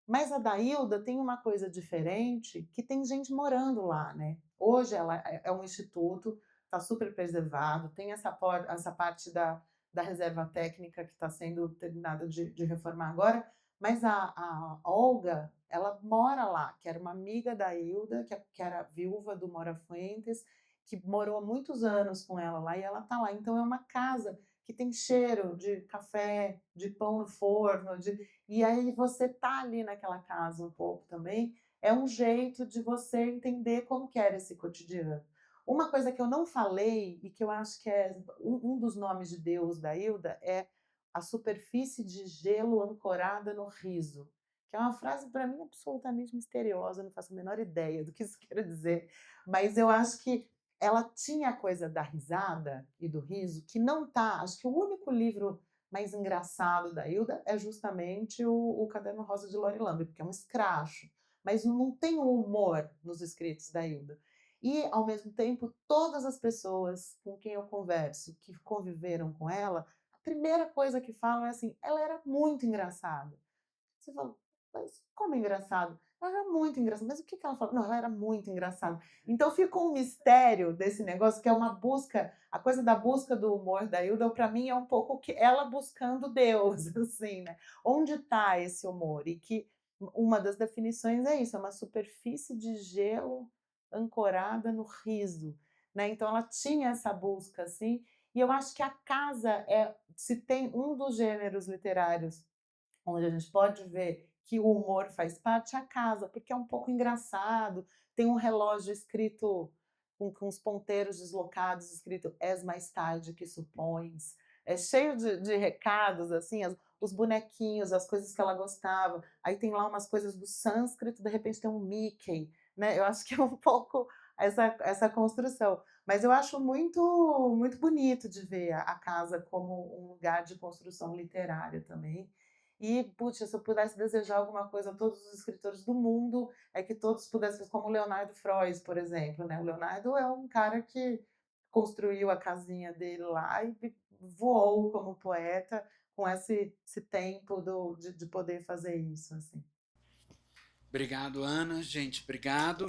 Mas a da Hilda tem uma coisa diferente, que tem gente morando lá, né? Hoje ela é um instituto, está super preservado, tem essa parte da reserva técnica que está sendo terminada de reformar agora, mas a Olga, ela mora lá, que era uma amiga da Hilda, que era viúva do Mora Fuentes, que morou há muitos anos com ela lá, e ela está lá. Então é uma casa que tem cheiro de café, de pão no forno, e aí você tá ali naquela casa um pouco também, é um jeito de você entender como que era esse cotidiano. Uma coisa que eu não falei e que eu acho que é um dos nomes de Deus da Hilda é a superfície de gelo ancorada no riso, que é uma frase para mim absolutamente misteriosa, eu não faço a menor ideia do que isso quer dizer, mas eu acho que ela tinha a coisa da risada e do riso que não tá, acho que o único livro mais engraçado da Hilda é justamente o Caderno Rosa de Lorilambe, porque é um escracho, mas não tem um humor nos escritos da Hilda. E, ao mesmo tempo, todas as pessoas com quem eu converso, que conviveram com ela, a primeira coisa que falam é assim, ela era muito engraçada. Você fala, mas como engraçado? Ela era muito engraçada. Mas o que ela falou? Não, ela era muito engraçada. Então fica um mistério desse negócio, que é uma busca, a coisa da busca do humor da Hilda, para mim é um pouco que ela buscando Deus, assim, né? Onde está esse humor? E que uma das definições é isso, é uma superfície de gelo ancorada no riso, né, então ela tinha essa busca, assim, e eu acho que a casa se tem um dos gêneros literários onde a gente pode ver que o humor faz parte, é a casa, porque é um pouco engraçado, tem um relógio escrito com os ponteiros deslocados, escrito "és mais tarde que supões", é cheio de recados, assim, os bonequinhos, as coisas que ela gostava, aí tem lá umas coisas do sânscrito, de repente tem um Mickey, né, eu acho que é um pouco essa construção. Mas eu acho muito bonito de ver a casa como um lugar de construção literária também. E, puxa, se eu pudesse desejar alguma coisa a todos os escritores do mundo, é que todos pudessem, como o Leonardo Frois, por exemplo, né? O Leonardo é um cara que construiu a casinha dele lá e voou como poeta com esse tempo de poder fazer isso, assim. Obrigado, Ana. Gente, obrigado.